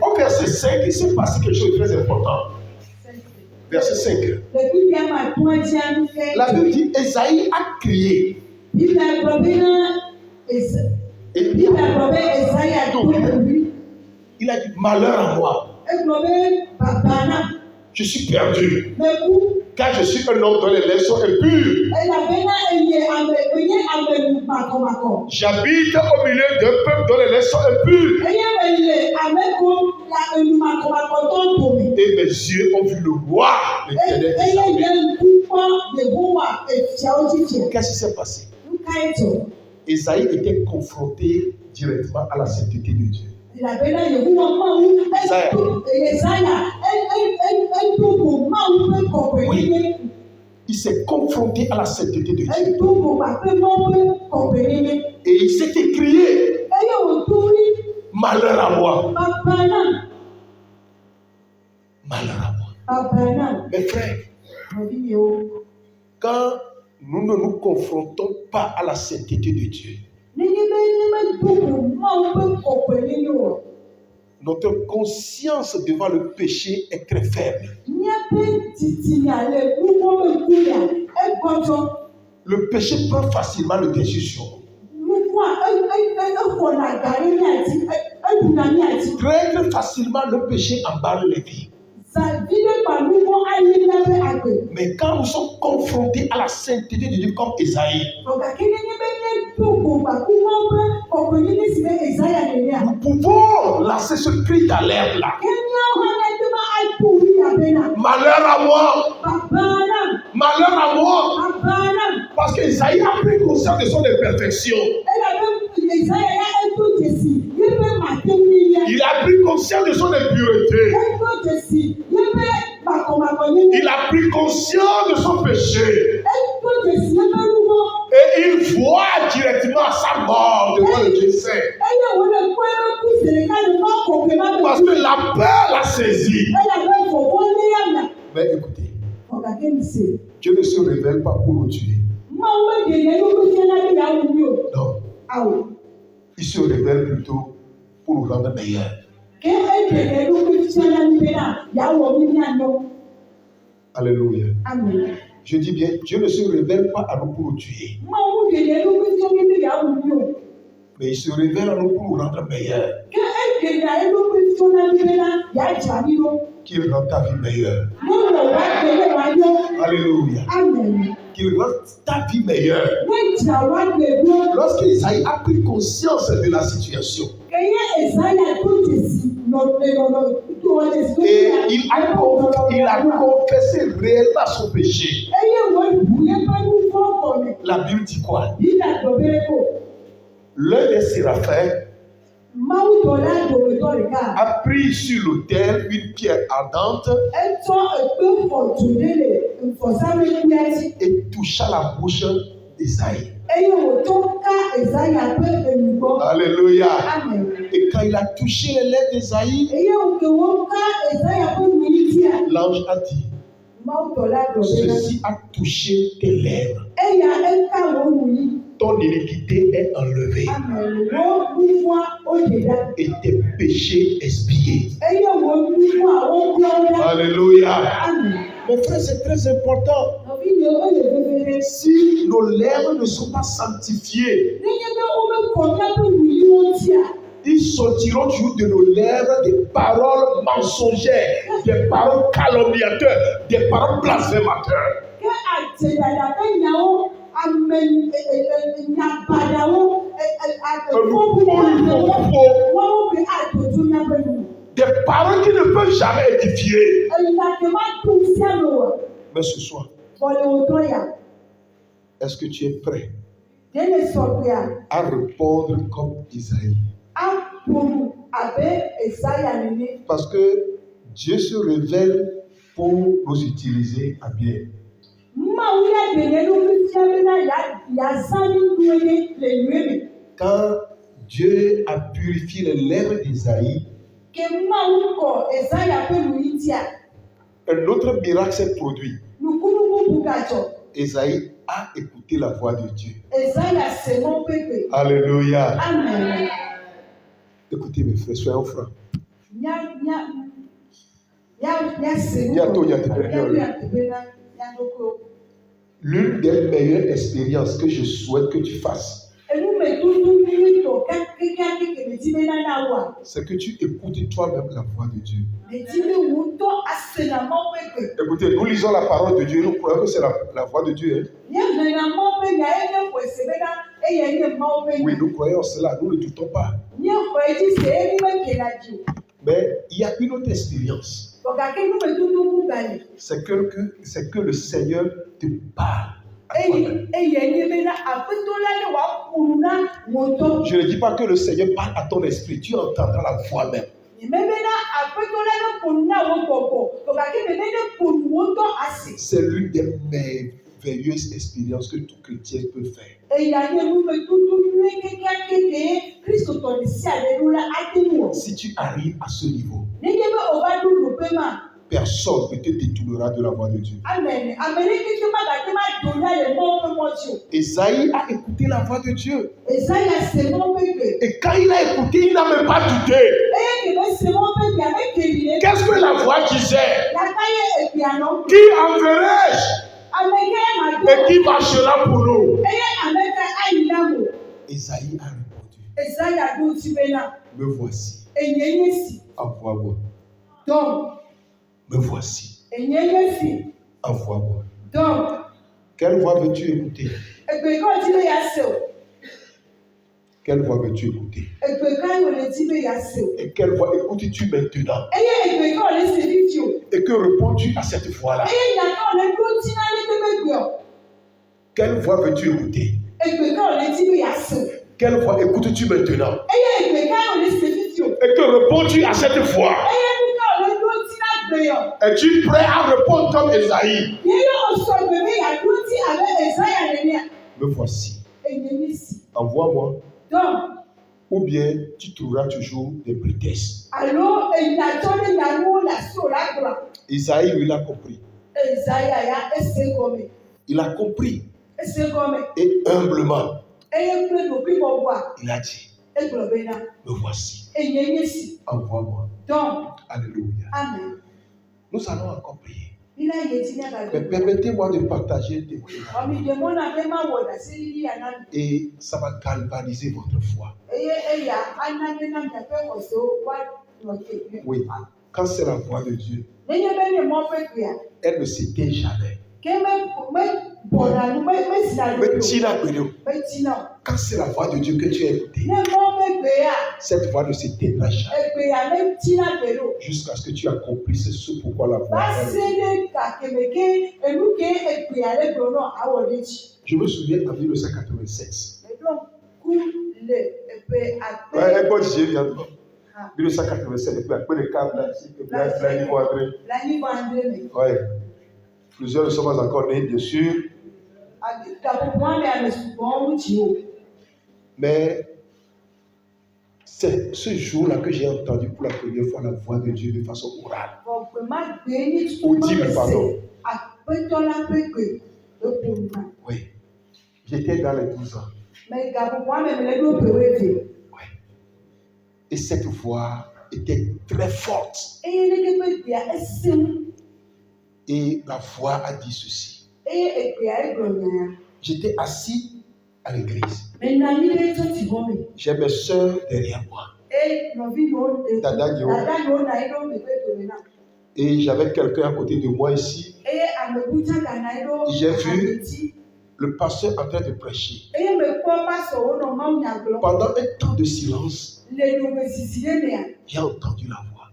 Au verset 5, il s'est passé quelque chose de très important. Verset 5. La Bible dit, Esaïe a crié. Et il a dit, malheur à moi. Je suis perdu. Car je suis un homme dont les lèvres sont impures. J'habite au milieu d'un peuple dont les lèvres sont impures. Et mes yeux ont vu le roi, l'Éternel. Qu'est-ce qui s'est passé? Esaïe était confronté directement à la sainteté de Dieu. Oui, il s'est confronté à la sainteté de Dieu. Et il s'est écrié, malheur à moi. Malheur à moi. Mes frères, quand nous ne nous confrontons pas à la sainteté de Dieu, notre conscience devant le péché est très faible. Le péché prend facilement le dessus sur nous. Très, très facilement, le péché emballe les vies. Mais quand nous sommes confrontés à la sainteté de Dieu comme Esaïe, nous pouvons lancer ce cri d'alerte là. Malheur à moi! Malheur à moi! Parce qu'Esaïe a pris conscience de son imperfection. Il a pris conscience de son impureté. Il a pris conscience de son péché. Et il voit directement sa mort devant le Dieu saint. Parce que la peur l'a saisi. Mais écoutez, Dieu ne se révèle pas pour nous tuer. Non. Il se révèle plutôt pour nous rendre meilleurs. Alléluia. Amen. Je dis bien, Dieu ne se révèle pas à nous pour nous tuer. Mais il se révèle à nous pour nous rendre meilleurs. Qu'il rend ta vie meilleure. Alléluia. Amen. Qu'il rend ta vie meilleure. Lorsqu'Isaïe a pris conscience de la situation, et il a confessé réellement son péché. La Bible dit quoi? L'un des séraphins a pris sur l'autel une pierre ardente et toucha la bouche d'Isaïe. Alléluia. Et quand il a touché les lèvres d'Isaïe, l'ange a dit, ceci a touché tes lèvres. Ton iniquité est enlevée. Et tes péchés expiés. Alléluia. Mes frères, c'est très important. Si nos lèvres ne sont pas sanctifiées, ils sortiront toujours de nos lèvres des paroles mensongères, des paroles calomniateurs, des paroles blasphémateurs. Des paroles qui ne peuvent jamais édifier. Mais ce soir, est-ce que tu es prêt à répondre comme Isaïe? Parce que Dieu se révèle pour nous utiliser à bien. Quand Dieu a purifié les lèvres d'Isaïe, un autre miracle s'est produit. Isaïe a écouté la voix de Dieu. Alléluia. Amen. Écoutez mes frères, soyons francs. L'une des meilleures expériences que je souhaite que tu fasses, c'est que tu écoutes toi-même la voix de Dieu. Écoutez, nous lisons la parole de Dieu, nous croyons que c'est la voix de Dieu. Oui, nous croyons cela, nous ne doutons pas. Mais il y a une autre expérience. C'est que le Seigneur te parle. Je ne dis pas que le Seigneur parle à ton esprit, tu entendras la voix même. C'est l'une des merveilleuses expériences que tout chrétien peut faire. Si tu arrives à ce niveau, personne ne te détournera de la voix de Dieu. Amen. Esaïe a écouté la voix de Dieu. Et quand il a écouté, il n'a même pas douté. Qu'est-ce que la voix disait? Qui enverrai-je? Et qui marchera pour nous? Esaïe a répondu, me voici, envoie-moi. Me voici. Envoie-moi. Donc, Quelle voix veux-tu écouter? Quelle voix veux-tu écouter? Et quelle voix écoutes-tu maintenant? Et que réponds-tu à cette voix-là? Quelle voix veux-tu écouter? Quelle voix écoutes-tu maintenant? Et que réponds-tu à cette voix? Es-tu prêt à répondre comme Esaïe? Me voici. Envoie-moi. Ou bien tu trouveras toujours des prétextes. Isaïe, lui, il a compris. Il a compris. Et humblement, il a dit, me voici. Envoie-moi. Alléluia. Amen. Nous allons encore prier. Mais permettez-moi de partager un témoignage. Et ça va galvaniser votre foi. Oui. Quand c'est la voix de Dieu, elle ne s'éteint jamais. Quand c'est la voix de Dieu que tu as écoutée, cette voix ne s'éteindra jamais. Jusqu'à ce que tu accomplisses ce pourquoi la voix est. Je me souviens en 1996. Ouais, bon, j'ai vu en 1987, et puis après le câble là, la niveau André. Ouais. Plusieurs ne sont pas encore nés, bien sûr. Mais c'est ce jour-là que j'ai entendu pour la première fois la voix de Dieu de façon orale. Audible, pardon. Oui. J'étais dans les 12 ans. Oui. Et cette voix était très forte. Et la voix a dit ceci. J'étais assis à l'église. J'ai mes soeurs derrière moi. Dada Dio. Et j'avais quelqu'un à côté de moi ici. J'ai vu le pasteur en train de prêcher. Pendant un temps de silence, j'ai entendu la voix.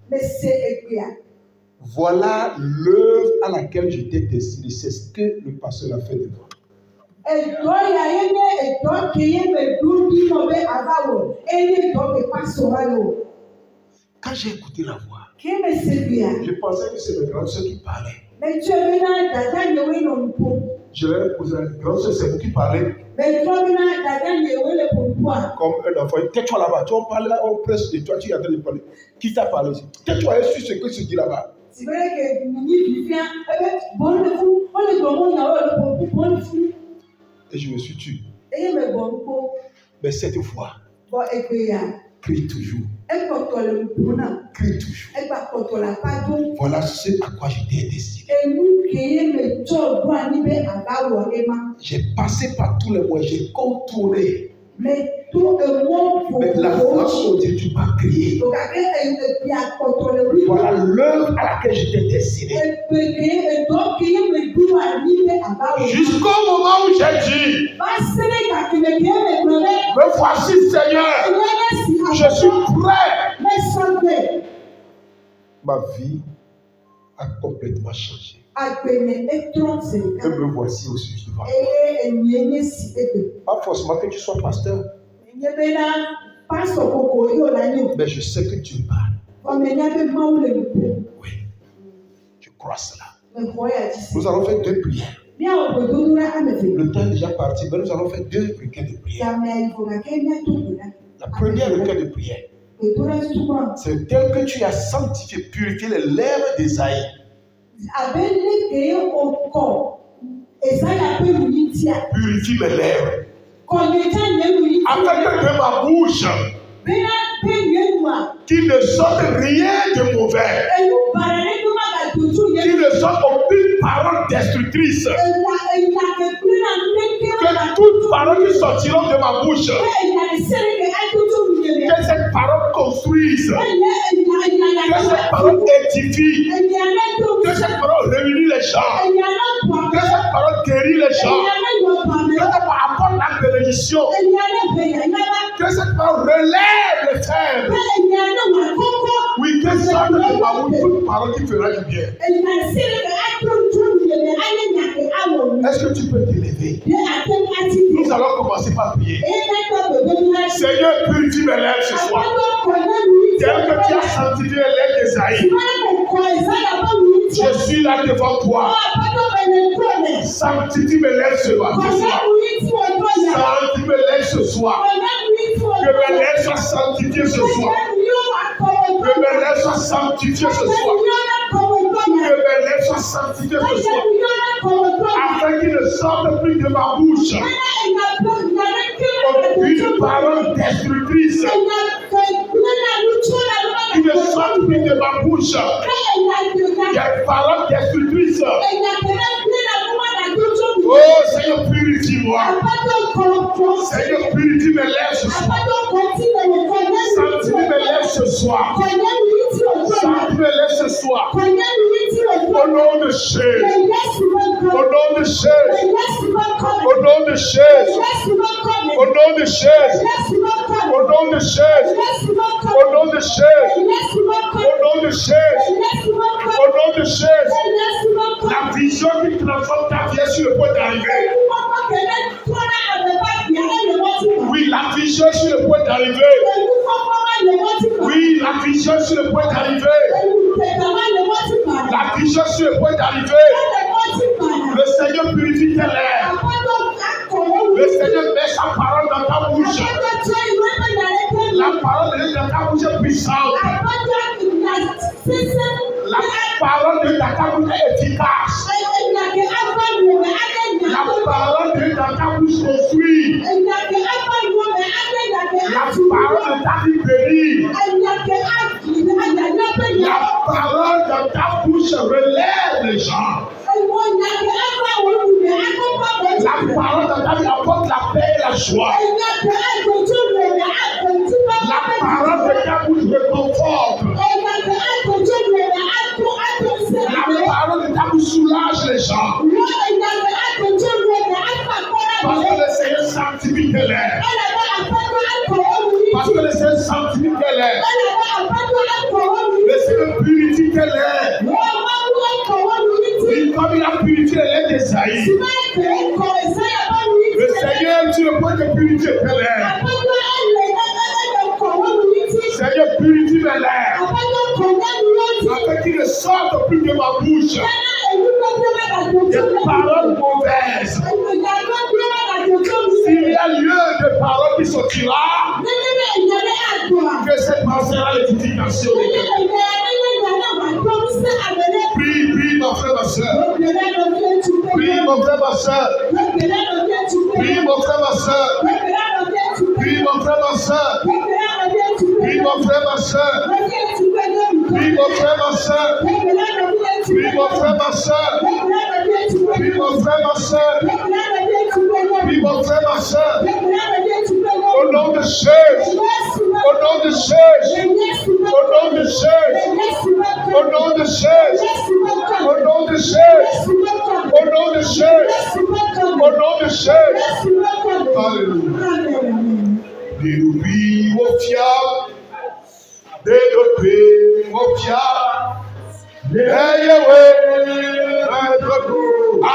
Voilà l'œuvre à laquelle j'étais destiné. C'est ce que le pasteur a fait devant. Quand j'ai écouté la voix, je pensais que c'est le grand soeur qui parlait. Je leur ai posé la grande soeur, c'est vous qui parlez. Comme un enfant, tais-toi là-bas, tu vas parler là, on presse de toi, tu es en train de parler. Qui t'a parlé? Tais-toi et suis ce que se dit là-bas. Et je me suis tué. Mais cette fois, crie toujours. Crie toujours. Voilà ce à quoi j'étais destiné. J'ai passé par tous les moyens, j'ai contourné. Mais la voix continue, tu m'as crié. Voilà l'heure à laquelle j'étais destiné. Jusqu'au moment où j'ai dit, me voici Seigneur, je suis prêt. Ma vie a complètement changé. Et me voici au sujet devant toi. Pas forcément que tu sois pasteur. Mais je sais que tu parles. Oui. Je crois cela. Nous allons faire 2 prières. Le temps est déjà parti, mais nous allons faire 2 requêtes de prière. La première requête de prière, c'est tel que tu as sanctifié, purifié les lèvres d'Esaïe. Purifie mes lèvres. Afin que de ma bouche, qu'il ne sorte rien de mauvais, qu'il ne sorte aucune parole destructrice, que toute parole qui sortira de ma bouche Que cette parole construise. Que cette parole édifie. Que cette parole réunit les gens. Que cette parole guérit les gens. Que cette parole apporte la bénédiction. Que cette parole relève les faibles. Oui, que ça ne toute parole qui fera du bien. Est-ce que tu peux t'élever? Nous allons commencer par prier. Seigneur, purifie mes lèvres ce soir. Tel que tu as sanctifié les lèvres d'Esaïe. Je suis là devant toi. Sanctifie mes lèvres ce soir. Sanctifie mes lèvres ce soir. Que mes lèvres soient sanctifiées ce soir. Que mes lèvres soient sanctifiées ce soir. Que mes lèvres soient sanctifiées ce soir. Afin qu'il ne sorte plus de ma bouche une parole destructrice. Qu'il ne sorte plus de ma bouche une parole destructrice. Oh Seigneur, purifie-moi. Seigneur, purifie mes lèvres ce soir. Sanctifie mes lèvres ce soir. Sanctifie mes lèvres ce soir. Au nom de Jésus. Au nom de Jésus. Au nom de Jésus. Au nom de Jésus. Au nom de Jésus. Au nom de Jésus. Au nom de Jésus. Au nom de Jésus. La vision qui transforme ta vie est sur le point d'arriver. Oui, la vision est sur le point d'arriver. Oui, la vision est sur le point d'arriver. La vision est sur le point d'arriver. Le Seigneur purifie tes lèvres. Le Seigneur met sa parole dans ta bouche. La parole de ta bouche est puissante. La parole de ta bouche est efficace. La parole de ta bouche construit. La parole de ta vie bénit. La parole de ta bouche relève les gens. La parole de ta vie apporte la paix et la joie. La parole de ta bouche réconforte. La parole de ta bouche soulage les gens. Parce que le Seigneur sanctifie tes lèvres. Parce que le Seigneur sanctifie tes lèvres. Le Seigneur purifie tes lèvres. Comme il a purifié les lèvres d'Esaïe. Le Seigneur, tu ne peux que purifier tes lèvres. Seigneur, purifie mes lèvres. Afin qu'il ne sorte plus de ma bouche des paroles mauvaises. S'il y a lieu de paroles qui sortira, que cette parole sera l'édification. Prie, mon frère, ma soeur. Prie, mon frère, ma soeur. Prie, mon frère, ma soeur. Prie, mon frère, ma soeur. Prie, mon frère, ma soeur. Prie, mon frère, ma soeur. Prie, mon frère, ma soeur. Prie, mon frère, ma soeur. Prie, mon frère, ma soeur. Au nom de Jésus. Au nom de Jésus. Au nom de Jésus. Au nom de Jésus. Au nom de Jésus. Au nom de Jésus. Au nom de Jésus. Alléluia. Dénoubis mon fiable. Dénoubis mon fiable. Dénoubis ah.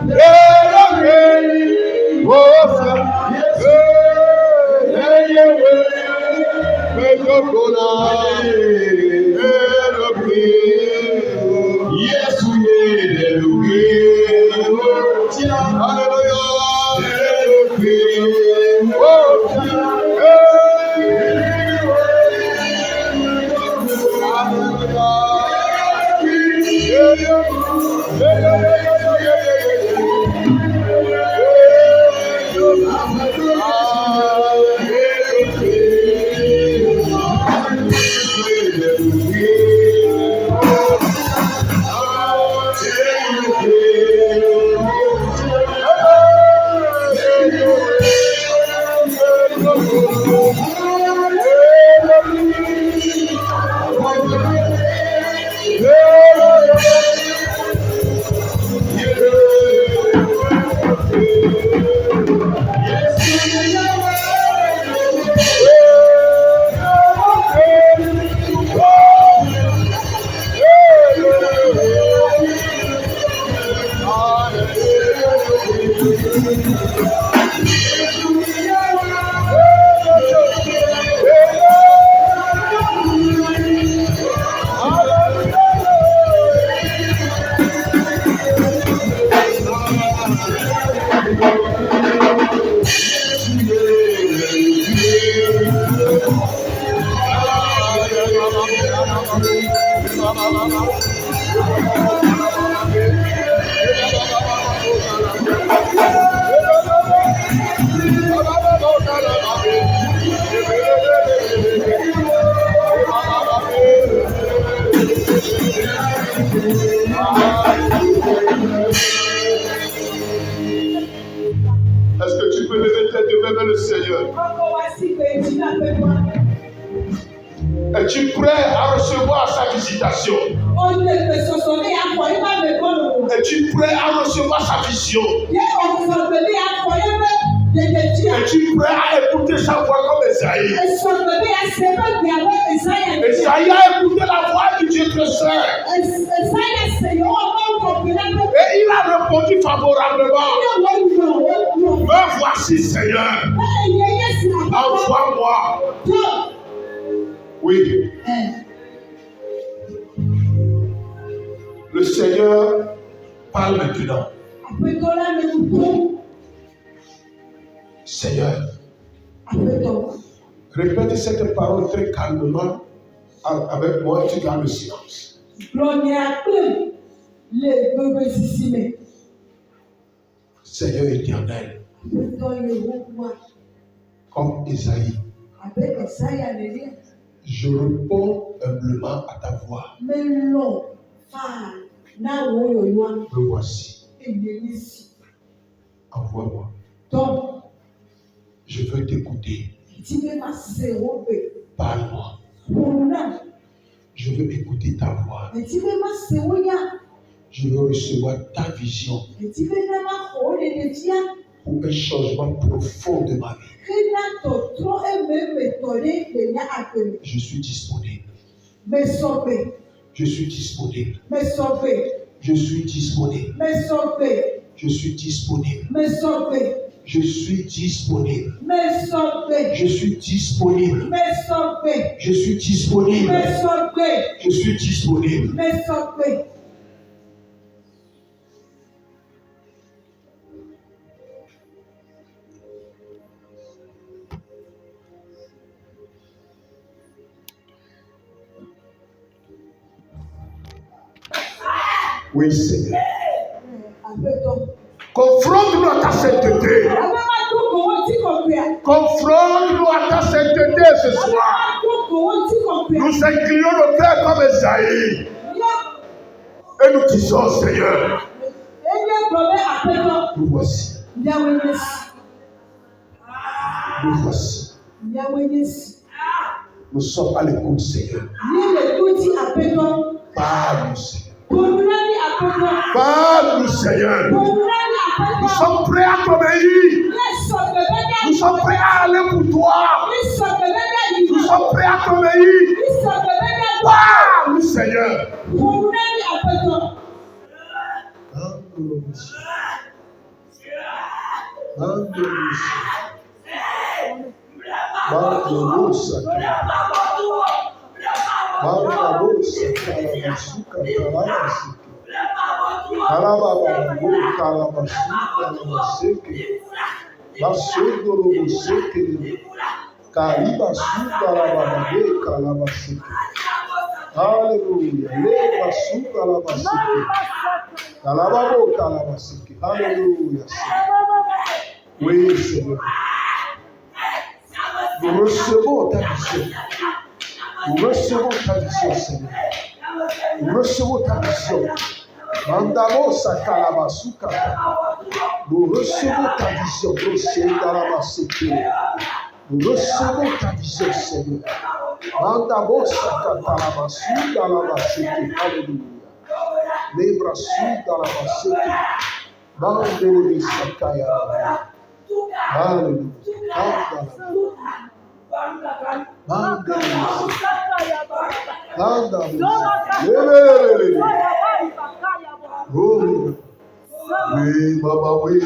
Dénoubis mon fiable. Est-ce que tu peux lever tes deux mains vers le Seigneur? Es-tu prêt à recevoir sa visitation? Es-tu prêt à recevoir sa vision? Es-tu prêt à écouter sa voix comme Esaïe? Esaïe a écouté la voix du Dieu très saint. Et il a répondu favorablement. Me voici, Seigneur. Envoie-moi. Oui. Le Seigneur parle maintenant. Seigneur, répète cette parole très calmement avec moi, tu gardes le silence. Seigneur éternel, comme Esaïe, je réponds humblement à ta voix. Me voici. Envoie-moi. Je veux t'écouter. Parle-moi. Je veux écouter ta voix. Je veux recevoir ta vision pour un changement profond de ma vie. Je suis disponible. Je suis disponible. Je suis disponible. Je suis disponible. Je suis disponible. Je suis disponible. Je suis disponible. Je suis disponible. Oui, Seigneur. Confronte-nous à ta sainteté. Confronte-nous à ta sainteté ce soir. Nous inclinons nos cœurs comme Esaïe. Et nous disons, Seigneur, nous voici. Nous voici. Nous sommes à l'écoute, Seigneur. Parle-nous, Seigneur. Parle-nous, Seigneur. Nous sommes prêts à t'obéir. Nous sommes prêts à aller pour toi. Nous sommes prêts à t'obéir. Parle-nous, Seigneur. Alléluia. Oui, Seigneur. Nous recevons ta vision. Nous recevons ta vision, Seigneur. Nous recevons ta vision. Mandalosa kalabasuka. Nous recevons ta vision. Nous recevons ta vision, Seigneur. Mandalosa kalabasuka kalabasuka. Alléluia. Lebrasuka kalabasuka. Mandalosa kalabasuka. Alléluia. Oui, Baba, oui.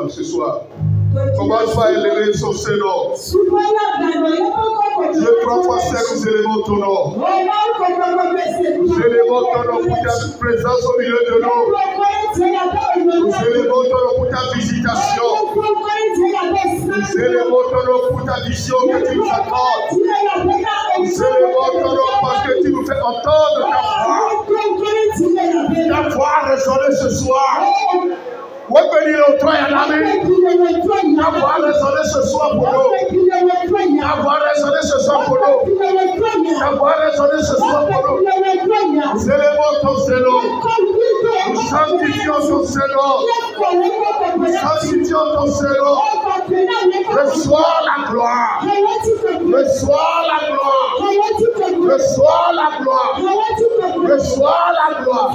ce soir. Commence par élever son Seigneur. Dieu, 3 fois 5 éléments ton nom. Nous élevons ton nom pour ta présence au milieu de nous. Nous élevons ton nom pour ta visitation. Nous élevons ton nom pour ta vision que tu nous accordes. Nous élevons ton nom parce que tu nous fais entendre ta voix. Ta voix résonne ce soir. Ta voix résonne ce soir pour nous. Ta voix résonne ce soir pour nous. Ta voix résonne ce soir pour nous. Nous élevons ton Seigneur. Nous sanctifions ton Seigneur. Nous sanctifions ton Seigneur. Reçois la gloire. Reçois la gloire. Reçois la gloire. Reçois la gloire. Reçois la gloire.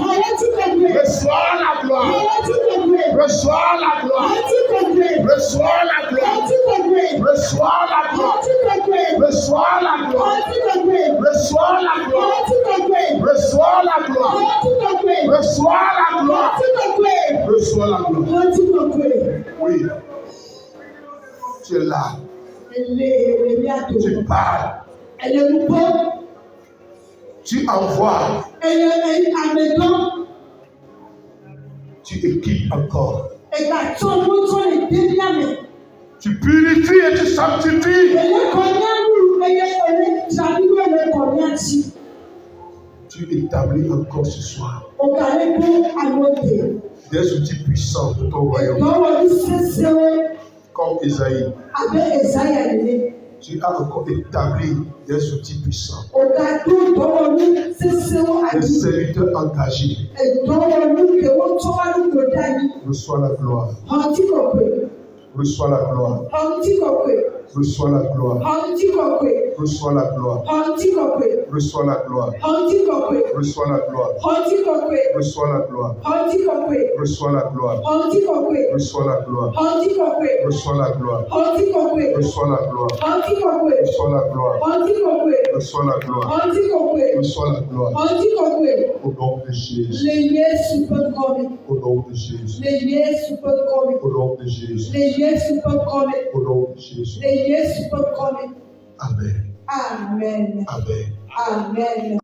Reçois la gloire. Reçois la gloire. Reçois la gloire. Reçois la gloire. Reçois la gloire. Reçois la gloire. Reçois la gloire. Reçois la gloire. Oui. Tu es là. Tu parles. Tu envoies. Tu équipes encore. Tu purifies et tu sanctifies. Tu établis encore ce soir des outils puissants de ton royaume. Comme Esaïe. Tu as encore établi des outils puissants. Des serviteurs engagés. Reçois la gloire. Reçois la gloire. Reçois la gloire. Reçois la gloire. Reçois la gloire. Reçois la gloire. Reçois la gloire. Reçois la gloire. Reçois la gloire. Reçois la gloire. Reçois la gloire. Reçois la gloire. Reçois la gloire. Reçois la gloire. Au nom de Jésus. Au nom de Jésus. Au nom de Jésus. Au nom de Jésus. Amen. Amen. Amen. Amen.